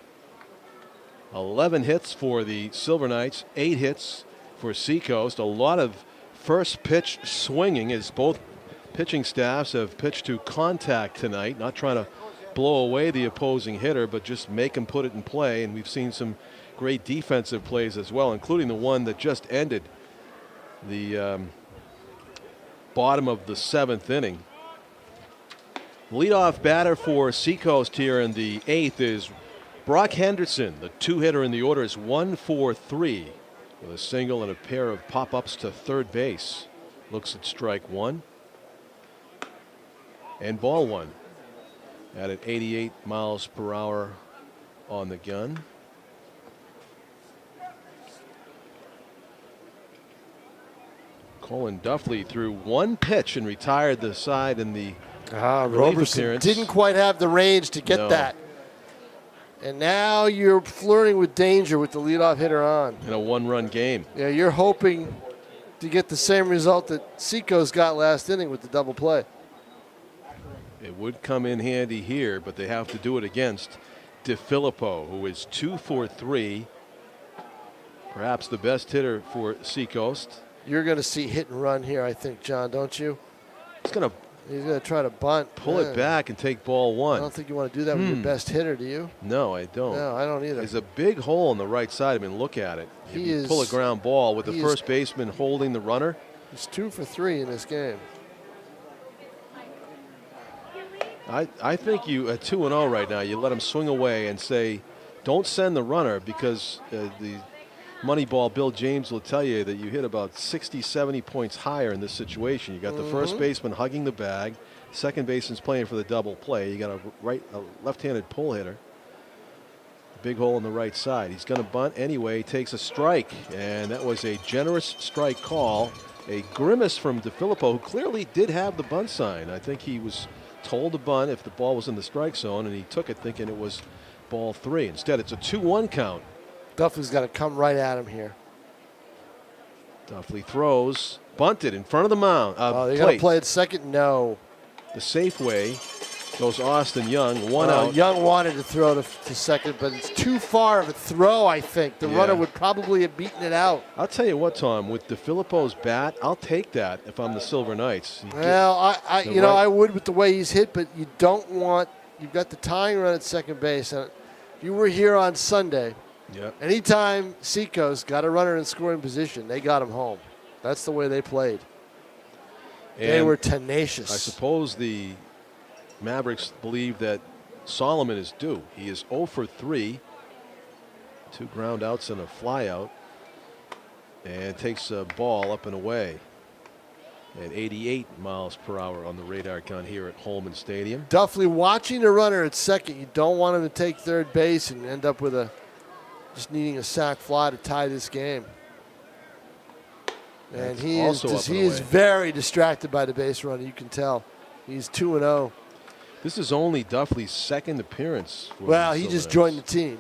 11 hits for the Silver Knights, 8 hits for Seacoast. A lot of first pitch swinging as both pitching staffs have pitched to contact tonight, not trying to blow away the opposing hitter, but just make him put it in play. And we've seen some great defensive plays as well, including the one that just ended the bottom of the 7th inning. Leadoff batter for Seacoast here in the 8th is Brock Henderson. The 2-hitter in the order is 1-4-3 with a single and a pair of pop-ups to third base. Looks at strike 1. And ball 1 at 88 miles per hour on the gun. Colin Duffley threw 1 pitch and retired the side in the Roberson appearance. didn't quite have the range to get that. And now you're flirting with danger with the leadoff hitter on. In a 1-run game. Yeah, you're hoping to get the same result that Seacoast got last inning with the double play. It would come in handy here, but they have to do it against DeFilippo, who is 2 for 3. Perhaps the best hitter for Seacoast. You're going to see hit and run here, I think, John, don't you? He's going to try to bunt. Pull it back and take ball 1. I don't think you want to do that with your best hitter, do you? No, I don't. No, I don't either. There's a big hole on the right side. I mean, look at it. If you pull a ground ball with the first baseman holding the runner. He's 2 for 3 in this game. I think you at 2-0 right now, you let him swing away and say, don't send the runner, because the Moneyball Bill James will tell you that you hit about 60, 70 points higher in this situation. You got the first baseman hugging the bag, second baseman's playing for the double play. You got a left-handed pull hitter. Big hole on the right side. He's going to bunt anyway, takes a strike, and that was a generous strike call. A grimace from DeFilippo, who clearly did have the bunt sign. I think he was told to bunt if the ball was in the strike zone, and he took it thinking it was ball 3. Instead, it's a 2-1 count. Duffley's got to come right at him here. Duffley throws, bunted in front of the mound. They're going to play it second? No. The safe way goes Austin Young, 1 out. Young wanted to throw to second, but it's too far of a throw, I think. The runner would probably have beaten it out. I'll tell you what, Tom, with DeFilippo's bat, I'll take that if I'm the Silver Knights. Well, I would with the way he's hit, but you don't want, you've got the tying run at second base. If you were here on Sunday, anytime Seacoast got a runner in scoring position, they got him home. That's the way they played. And they were tenacious. I suppose the Mavericks believe that Solomon is due. He is 0 for 3. 2 ground outs and a fly out. And takes a ball up and away at 88 miles per hour on the radar gun here at Holman Stadium. Duffley watching the runner at second. You don't want him to take third base and end up with just needing a sac fly to tie this game. And he is very distracted by the base runner. You can tell. He's 2-0. This is only Duffley's second appearance. Well, he just joined the team.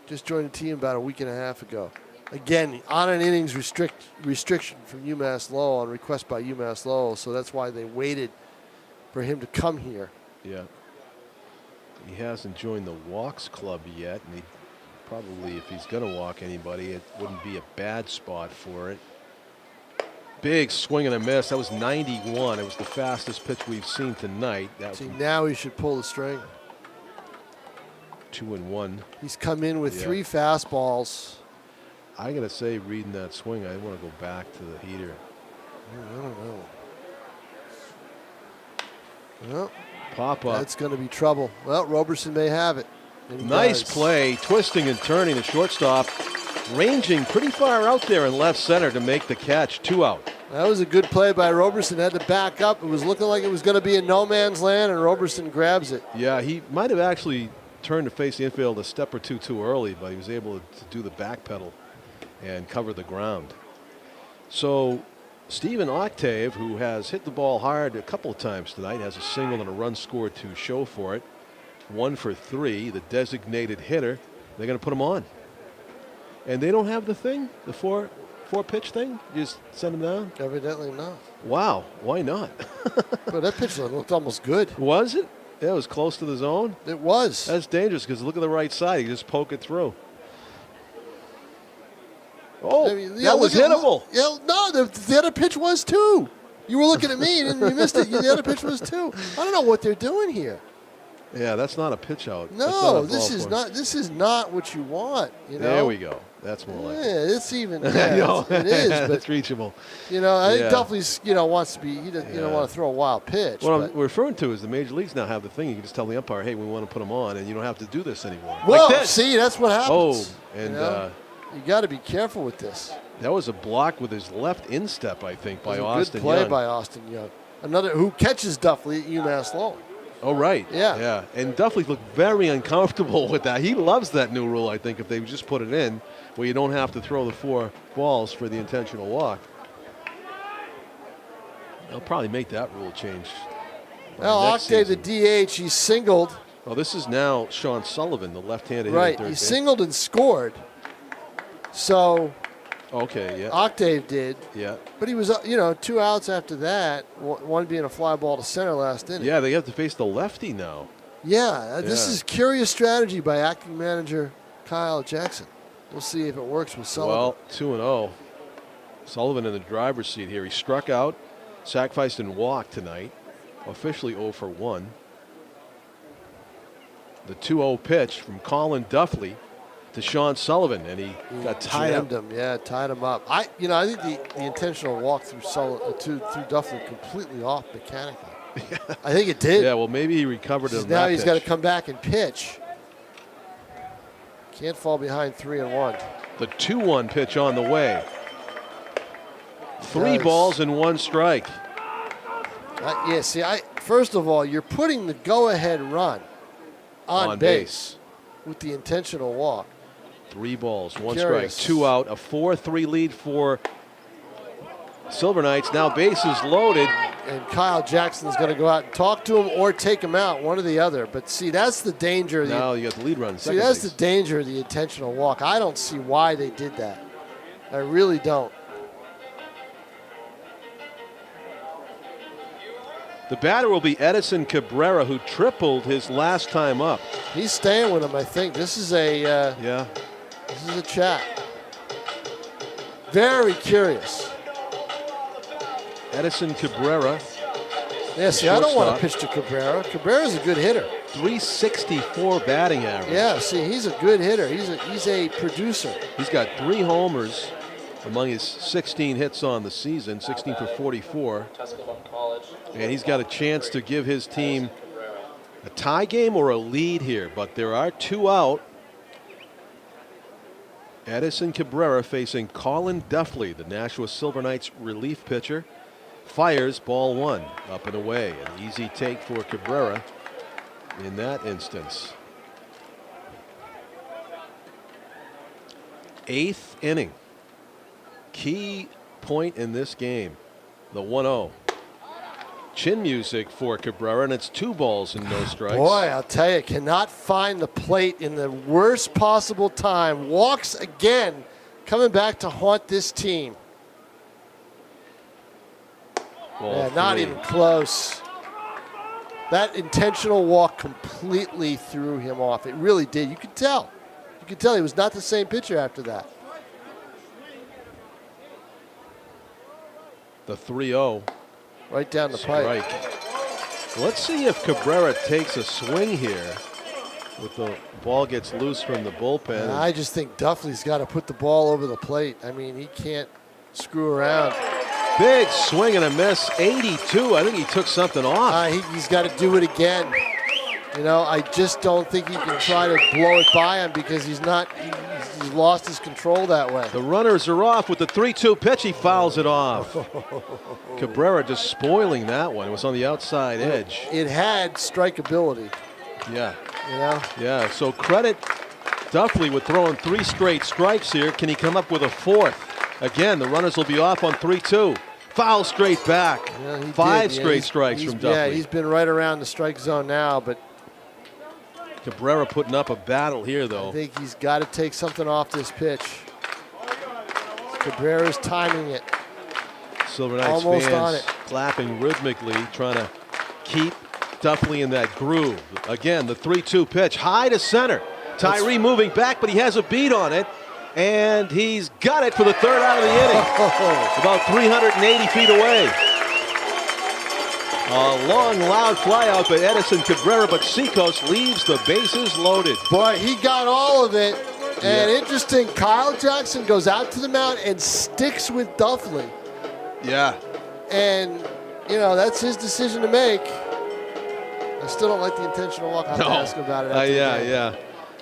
Just joined the team about a week and a half ago. Again, on an innings restriction from UMass Lowell on request by UMass Lowell, so that's why they waited for him to come here. Yeah. He hasn't joined the walks club yet, and he probably, if he's going to walk anybody, it wouldn't be a bad spot for it. Big swing and a miss. That was 91. It was the fastest pitch we've seen tonight. Now he should pull the string. 2-1. He's come in with 3 fastballs. I got to say, reading that swing, I want to go back to the heater. I don't know. Well, pop up. That's going to be trouble. Well, Roberson may have it. Nice play. Twisting and turning the shortstop. Ranging pretty far out there in left center to make the catch. 2 out. That was a good play by Roberson. Had to back up. It was looking like it was going to be in no man's land, and Roberson grabs it. Yeah, he might have actually turned to face the infield a step or two too early, but he was able to do the back pedal and cover the ground. So Stephen Octave, who has hit the ball hard a couple of times tonight, has a single and a run scored to show for it. 1 for 3, the designated hitter. They're going to put him on. And they don't have the thing, the four pitch thing? You just send him down? Evidently not. Wow, why not? But that pitch looked almost good. Was it? Yeah, it was close to the zone. It was. That's dangerous because look at the right side. You just poke it through. Oh, that was hittable. No, the other pitch was too. You were looking at me and you missed it. The other pitch was too. I don't know what they're doing here. Yeah, that's not a pitch out. No, this is not what you want. You know? There we go. That's more like it. Yeah, it's even. Yeah, it is. But it's reachable. You know, I think Duffley's wants to be. He doesn't want to throw a wild pitch. What I'm referring to is the major leagues now have the thing. You can just tell the umpire, "Hey, we want to put him on," and you don't have to do this anymore. Well, like this. See, that's what happens. Oh, and you got to be careful with this. That was a block with his left instep, I think, by Austin Young. Good play Young. by Austin Young. Another who catches Duffley at UMass Lowell. Oh, right. Yeah. And Duffley looked very uncomfortable with that. He loves that new rule, I think, if they just put it in, where you don't have to throw the 4 balls for the intentional walk. They'll probably make that rule change. Well, Octave, the DH, he singled. Oh, this is now Sean Sullivan, the left-handed hitter. Right, he singled and scored. So Okay, yeah. Octave did. Yeah. But he was, 2 outs after that, one being a fly ball to center last inning. Yeah, they have to face the lefty now. Yeah, this is curious strategy by acting manager Kyle Jackson. We'll see if it works with Sullivan. Well, 2-0. Sullivan in the driver's seat here. He struck out, sacrificed and walked tonight. Officially 0 for 1. The 2-0 pitch from Colin Duffley to Sean Sullivan, and he got tied up. Him. Yeah, tied him up. I think the intentional walk through through Duffley completely off mechanically. I think it did. Yeah, well, maybe he recovered it. Now he's got to come back and pitch. Can't fall behind 3-1. The 2-1 pitch on the way. 3 balls and 1 strike. First of all, you're putting the go-ahead run on base with the intentional walk. 3 balls, 1 strike, 2 out, a 4-3 lead for Silver Knights. Now bases loaded. And Kyle Jackson's going to go out and talk to him or take him out, one or the other. But see, that's the danger. Now you got the lead run. See, that's the danger of the intentional walk. I don't see why they did that. I really don't. The batter will be Edison Cabrera, who tripled his last time up. He's staying with him, I think. This is a This is a chat. Very curious. Edison Cabrera. Yeah, see, I don't want to pitch to Cabrera. Cabrera's a good hitter. 364 batting average. Yeah, see, he's a good hitter. He's a producer. He's got 3 homers among his 16 hits on the season, 16 for 44. And he's got a chance to give his team a tie game or a lead here, but there are 2 out. Edison Cabrera facing Colin Duffley, the Nashua Silver Knights relief pitcher. Fires ball 1, up and away. An easy take for Cabrera in that instance. 8th inning. Key point in this game, the 1-0. Chin music for Cabrera, and it's 2 balls and no strikes. Boy, I'll tell you, cannot find the plate in the worst possible time. Walks again, coming back to haunt this team. Ball not 3. even close. That intentional walk completely threw him off. It really did. You could tell. You could tell he was not the same pitcher after that. The 3-0. Right down the pipe. Let's see if Cabrera takes a swing here. With the ball gets loose from the bullpen. I just think Duffley's got to put the ball over the plate. I mean, he can't screw around. Big swing and a miss. 82. I think he took something off. He's got to do it again. You know, I just don't think he can try to blow it by him because he's lost his control that way. The runners are off with the 3-2 pitch. He fouls it off. Cabrera just spoiling that one. It was on the outside edge. It had strikeability. Yeah. You know? Yeah, so credit Duffley with throwing 3 straight strikes here. Can he come up with a 4th? Again, the runners will be off on 3-2. Foul straight back. Yeah, 5 straight strikes from Duffley. Yeah, he's been right around the strike zone now, but Cabrera putting up a battle here, though. I think he's got to take something off this pitch. Cabrera's timing it. Silver Knights almost fans on it. clapping rhythmically, trying to keep Duffley in that groove. Again, the 3-2 pitch, high to center. Tyree moving back, but he has a beat on it. And he's got it for the 3rd out of the inning. About 380 feet away. A long, loud fly out by Edison Cabrera, but Seacoast leaves the bases loaded. Boy, he got all of it. And interesting, Kyle Jackson goes out to the mound and sticks with Duffley. Yeah. And, that's his decision to make. I still don't like the intentional walk. I'll have to ask him about it. Yeah.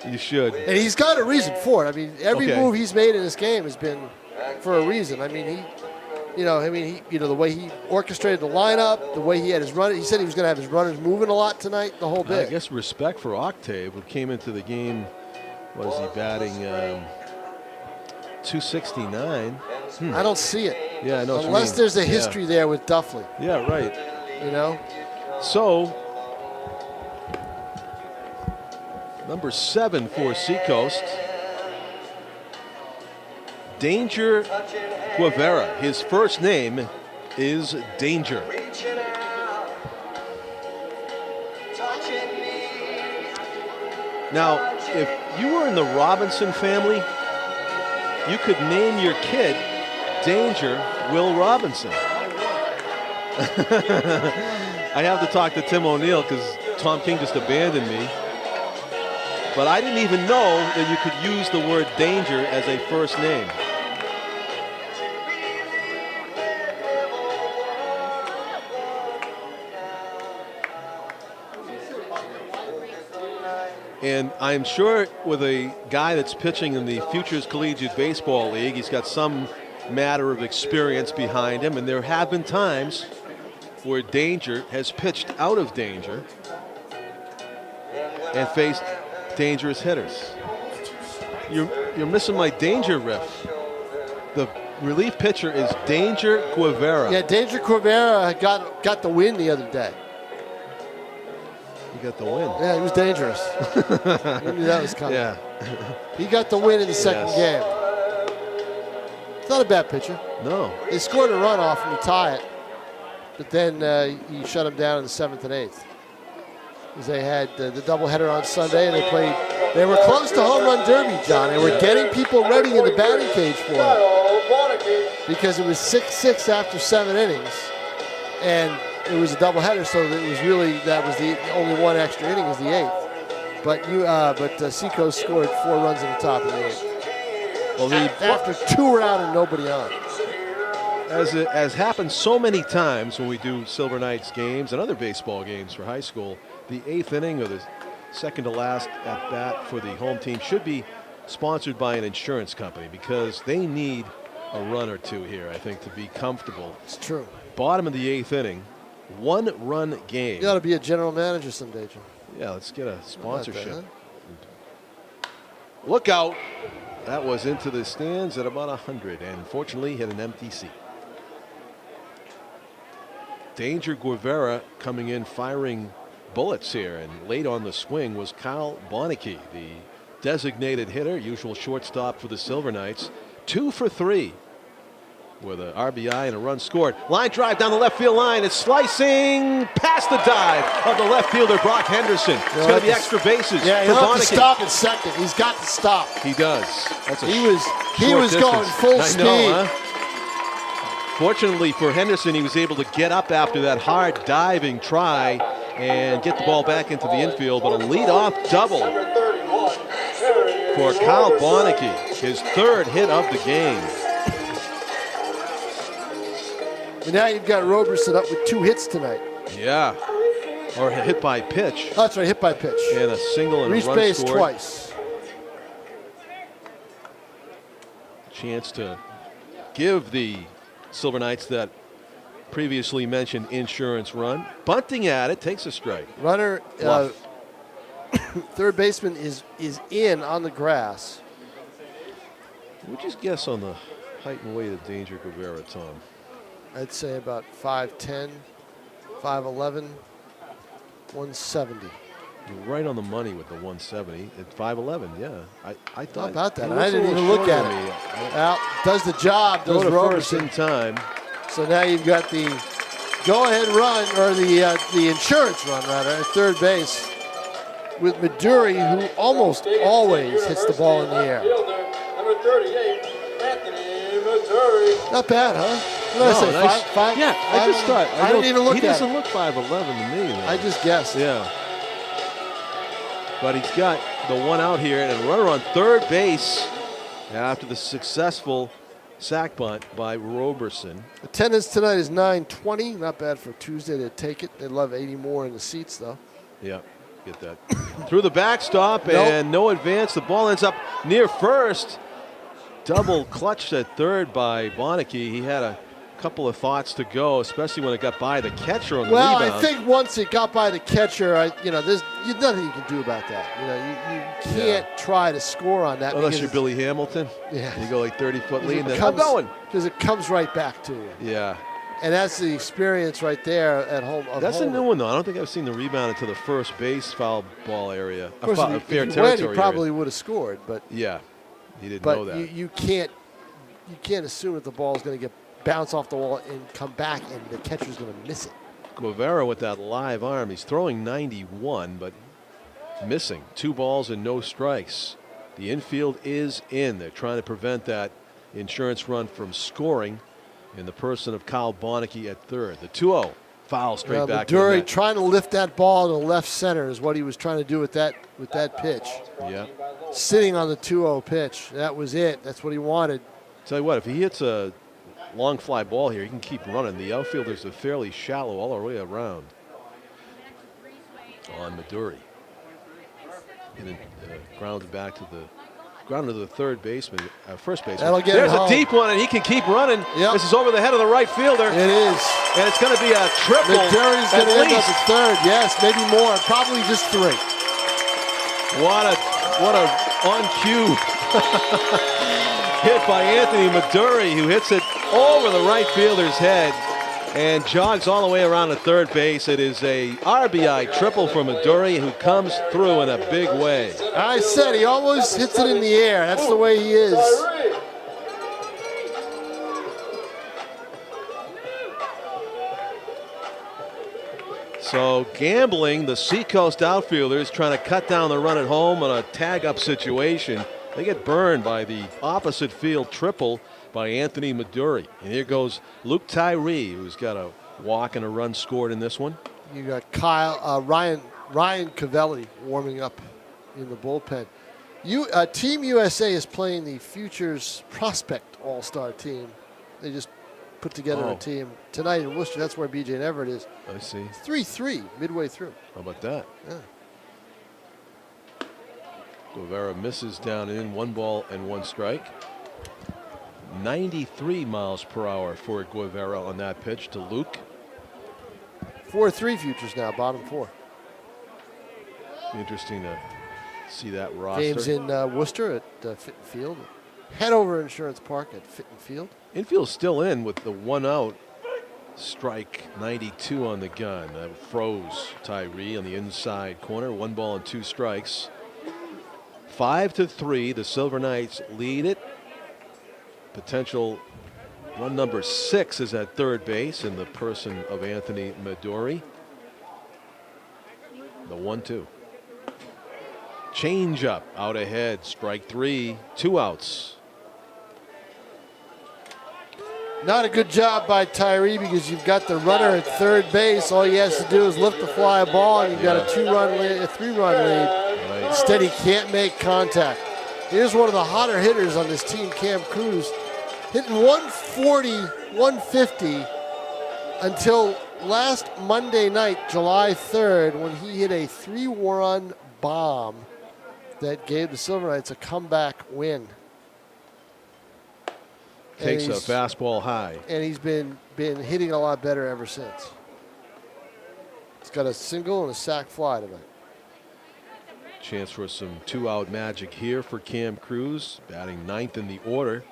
You should. And he's got a reason for it. I mean, every move he's made in this game has been for a reason. I mean, the way he orchestrated the lineup, the way he had his run. He said he was going to have his runners moving a lot tonight, the whole bit. I guess respect for Octave, who came into the game. What is he batting? 269. I don't see it. Yeah, I know. Unless there's a history there with Duffley. Yeah, right. So. Number 7 for Seacoast. Danger Guevara. His first name is Danger. Now, if you were in the Robinson family, you could name your kid Danger Will Robinson. I have to talk to Tim O'Neill because Tom King just abandoned me. But I didn't even know that you could use the word danger as a first name. And I'm sure with a guy that's pitching in the Futures Collegiate Baseball League, he's got some matter of experience behind him. And there have been times where Danger has pitched out of danger and faced dangerous hitters. You're missing my danger riff. The relief pitcher is Danger Guevara. Yeah, Danger Guevara got the win the other day. He got the win. Yeah, he was dangerous. He knew that was coming. Yeah. He got the win in the second game. It's not a bad pitcher. No. They scored a run off him to tie it, but then he shut him down in the 7th and 8th. Because they had the doubleheader on Sunday, and they were close to home run derby, John. They were getting people ready in the batting cage for it. Because it was 6-6 after 7 innings, and it was a doubleheader, so that was the only one extra inning was the 8th. But Seacoast scored 4 runs in the top of the 8th. Well, after 2 were out and nobody on. As happens so many times when we do Silver Knights games and other baseball games for high school, the 8th inning or the second to last at bat for the home team should be sponsored by an insurance company because they need a run or two here, I think, to be comfortable. It's true. Bottom of the 8th inning, 1-run game. You ought to be a general manager someday, Jim. Yeah, let's get a sponsorship. That, huh? Look out. That was into the stands at about 100 and fortunately hit an empty seat. Danger Guevara coming in firing bullets here, and late on the swing was Kyle Bonneke, the designated hitter, usual shortstop for the Silver Knights. 2 for 3 with an RBI and a run scored. Line drive down the left field line. It's slicing past the dive of the left fielder, Brock Henderson. It's going to be extra bases yeah, for he'll have Bonneke. to stop in second. He's got to stop. He does. That's a he was distance. going full speed. Huh? Fortunately for Henderson, he was able to get up after that hard diving try and get the ball back into the infield, but a leadoff double for Kyle Bonneke, his 3rd hit of the game. And now you've got Roberson up with 2 hits tonight. Yeah, or hit by pitch. Oh, that's right, hit by pitch. And a single and reached a run base scored. Twice. Chance to give the Silver Knights that previously mentioned insurance run. Bunting at it, takes a strike. Runner, third baseman is in on the grass. Would you guess on the height and weight of Danger Guevara, Tom? I'd say about 5'10", 5'11", 170. You're right on the money with the 170 at 5'11". Yeah, I thought. How about that? he I looks a didn't little even look shorter at than it. me. Well, does the job, does Go to first Roberson. in time. So now you've got the go-ahead run, or the insurance run, rather, at third base with Maduri, who almost always hits the ball in the air. Number 38, Anthony Maduri. Not bad, huh? What did I say, nice. five? Yeah, I just thought. I didn't even look he at doesn't it. look 5'11" to me. Though. I just guessed. Yeah. But he's got the one out here and a runner on third base after the successful sac bunt by Roberson. Attendance tonight is 920. Not bad for Tuesday to take it. They love 80 more in the seats, though. Yeah, get that. Through the backstop and no advance. The ball ends up near first. Double clutched at third by Bonneke. He had a couple of thoughts to go, especially when it got by the catcher on the rebound. Well, I think once it got by the catcher, there's nothing you can do about that. You can't try to score on that. Unless you're Billy Hamilton. Yeah. You go like 30-foot lead and then I'm going. Because it comes right back to you. Yeah. And that's the experience right there at home. That's a new one, though. I don't think I've seen the rebound into the first base foul ball area. Of course, fair if he territory went, he probably would have scored. But yeah, he didn't know that. You can't you can't assume that the ball is going to get bounce off the wall and come back, and the catcher's going to miss it. Guevara with that live arm. He's throwing 91, but missing. 2 balls and no strikes. The infield is in. They're trying to prevent that insurance run from scoring in the person of Kyle Bonneke at third. The 2-0 foul straight back. Maduri trying to lift that ball to left center is what he was trying to do with that pitch. Yeah. Sitting on the 2-0 pitch. That was it. That's what he wanted. Tell you what, if he hits a long fly ball here, he can keep running. The outfielders are fairly shallow all the way around on Maduri. And then grounded back to the third baseman, first baseman. That'll get There's it a home. deep one, and he can keep running. Yep. This is over the head of the right fielder. It is. And it's going to be a triple. Maduri's going to end up at third. Yes, maybe more. Probably just 3. What a on cue hit by Anthony Maduri, who hits it over the right fielder's head and jogs all the way around to third base. It is a RBI triple for Maduri, who comes through in a big way. I said he always hits it in the air. That's the way he is. So gambling, the Seacoast outfielders trying to cut down the run at home on a tag-up situation. They get burned by the opposite field triple by Anthony Maduri. And here goes Luke Tyree, who's got a walk and a run scored in this one. You got Ryan Cavelli warming up in the bullpen. Team USA is playing the Futures Prospect All-Star team. They just put together a team tonight in Worcester. That's where BJ and Everett is. I see. 3-3 midway through. How about that? Yeah. Guevara misses down and in, 1 ball and 1 strike. 93 miles per hour for Guevara on that pitch to Luke. 4-3 Futures now, bottom 4. Interesting to see that roster. Games in Worcester at Fitton Field. Hanover Insurance Park at Fitton Field. Infield's still in with the 1 out. Strike 92 on the gun. That froze Tyree on the inside corner. 1 ball and 2 strikes. 5-3. The Silver Knights lead it. Potential run number 6 is at third base in the person of Anthony Maduri. The 1-2. Change up out ahead. Strike 3. 2 outs. Not a good job by Tyree because you've got the runner at third base. All he has to do is lift the fly ball, and you've got a 2-run lead, a 3-run lead. Right. Instead, he can't make contact. Here's one of the hotter hitters on this team, Cam Cruz, hitting 140, 150 until last Monday night, July 3rd, when he hit a 3-run bomb that gave the Silver Knights a comeback win. Takes a fastball high. And he's been hitting a lot better ever since. He's got a single and a sac fly tonight. Chance for some 2-out magic here for Cam Cruz, batting 9th in the order.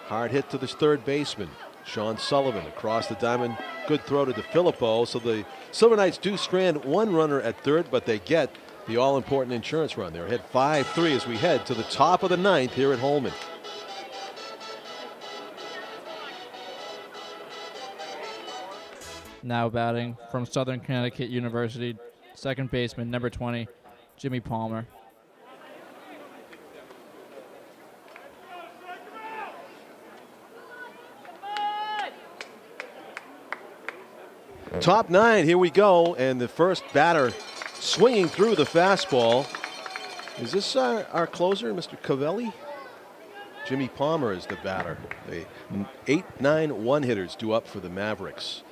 Hard hit to the third baseman, Sean Sullivan, across the diamond. Good throw to DeFilippo. So the Silver Knights do strand 1 runner at third, but they get the all-important insurance run. They're ahead 5-3 as we head to the top of the 9th here at Holman. Now batting from Southern Connecticut University, second baseman, number 20, Jimmy Palmer. Top 9, here we go, and the first batter swinging through the fastball. Is this our closer, Mr. Cavelli? Jimmy Palmer is the batter. The 8-9 hitters due up for the Mavericks.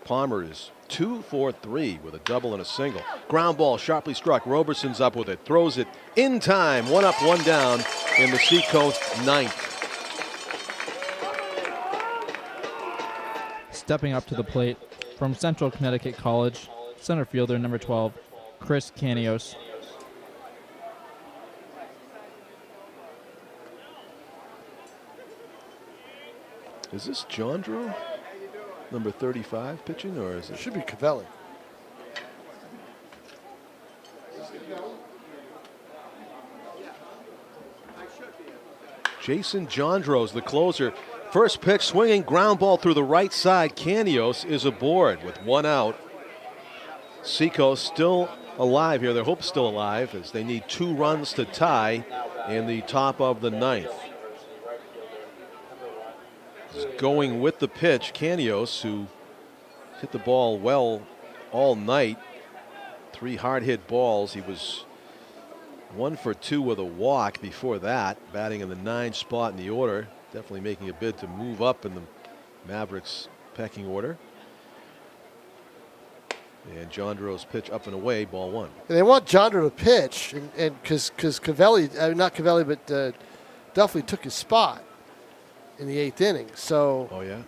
Palmer is 2 for 3 with a double and a single. Ground ball sharply struck. Roberson's up with it. Throws it in time. 1 up, 1 down in the Seacoast 9th. Stepping up to the plate from Central Connecticut College, center fielder number 12, Chris Canios. Is this Jandro, number 35, pitching, or is it? Should be Cavelli. Jason Jondros, the closer. First pitch, swinging ground ball through the right side. Canios is aboard with 1 out. Seacoast still alive here. Their hope's still alive as they need 2 runs to tie in the top of the 9th. Going with the pitch, Canios, who hit the ball well all night. 3 hard hit balls. He was 1 for 2 with a walk before that, batting in the 9th spot in the order. Definitely making a bid to move up in the Mavericks pecking order. And Jondro's pitch up and away, ball 1. And they want Jondro to pitch, and because Cavelli, not Cavelli, but Duffley took his spot in the 8th inning. So, oh yeah.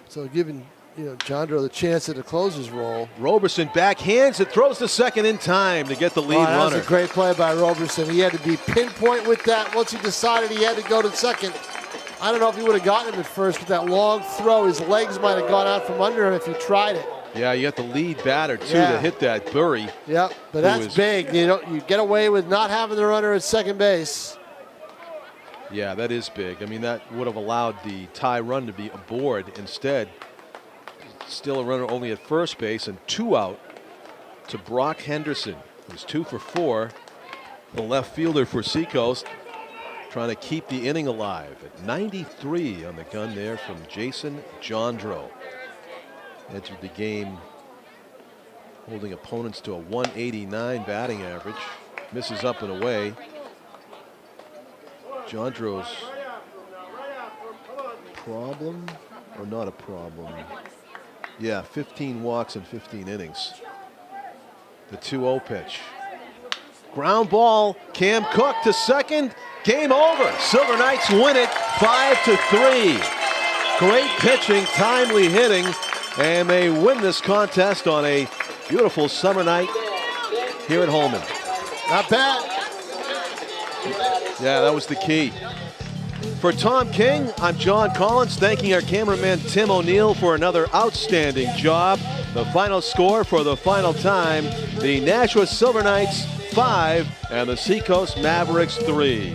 So giving Jondro the chance at the closer's role. Roberson backhands it, throws to second in time to get the lead that runner. was a great play by Roberson. He had to be pinpoint with that. Once he decided he had to go to second, I don't know if he would have gotten him at first with that long throw. His legs might have gone out from under him if he tried it. Yeah, you have the lead batter too to hit that Burry. Yep, but that's big. You get away with not having the runner at second base. Yeah, that is big. I mean, that would have allowed the tie run to be aboard. Instead, still a runner only at first base and 2 out to Brock Henderson, who's 2 for 4. The left fielder for Seacoast, trying to keep the inning alive at 93 on the gun there from Jason Jondro. Entered the game holding opponents to a 189 batting average. Misses up and away. Jondro's problem or not a problem? Yeah, 15 walks in 15 innings. The 2-0 pitch. Ground ball, Cam Cook to second. Game over. Silver Knights win it 5-3. Great pitching, timely hitting, and they win this contest on a beautiful summer night here at Holman. Not bad. Yeah, that was the key. For Tom King, I'm John Collins, thanking our cameraman Tim O'Neill for another outstanding job. The final score for the final time, the Nashua Silver Knights 5 and the Seacoast Mavericks 3.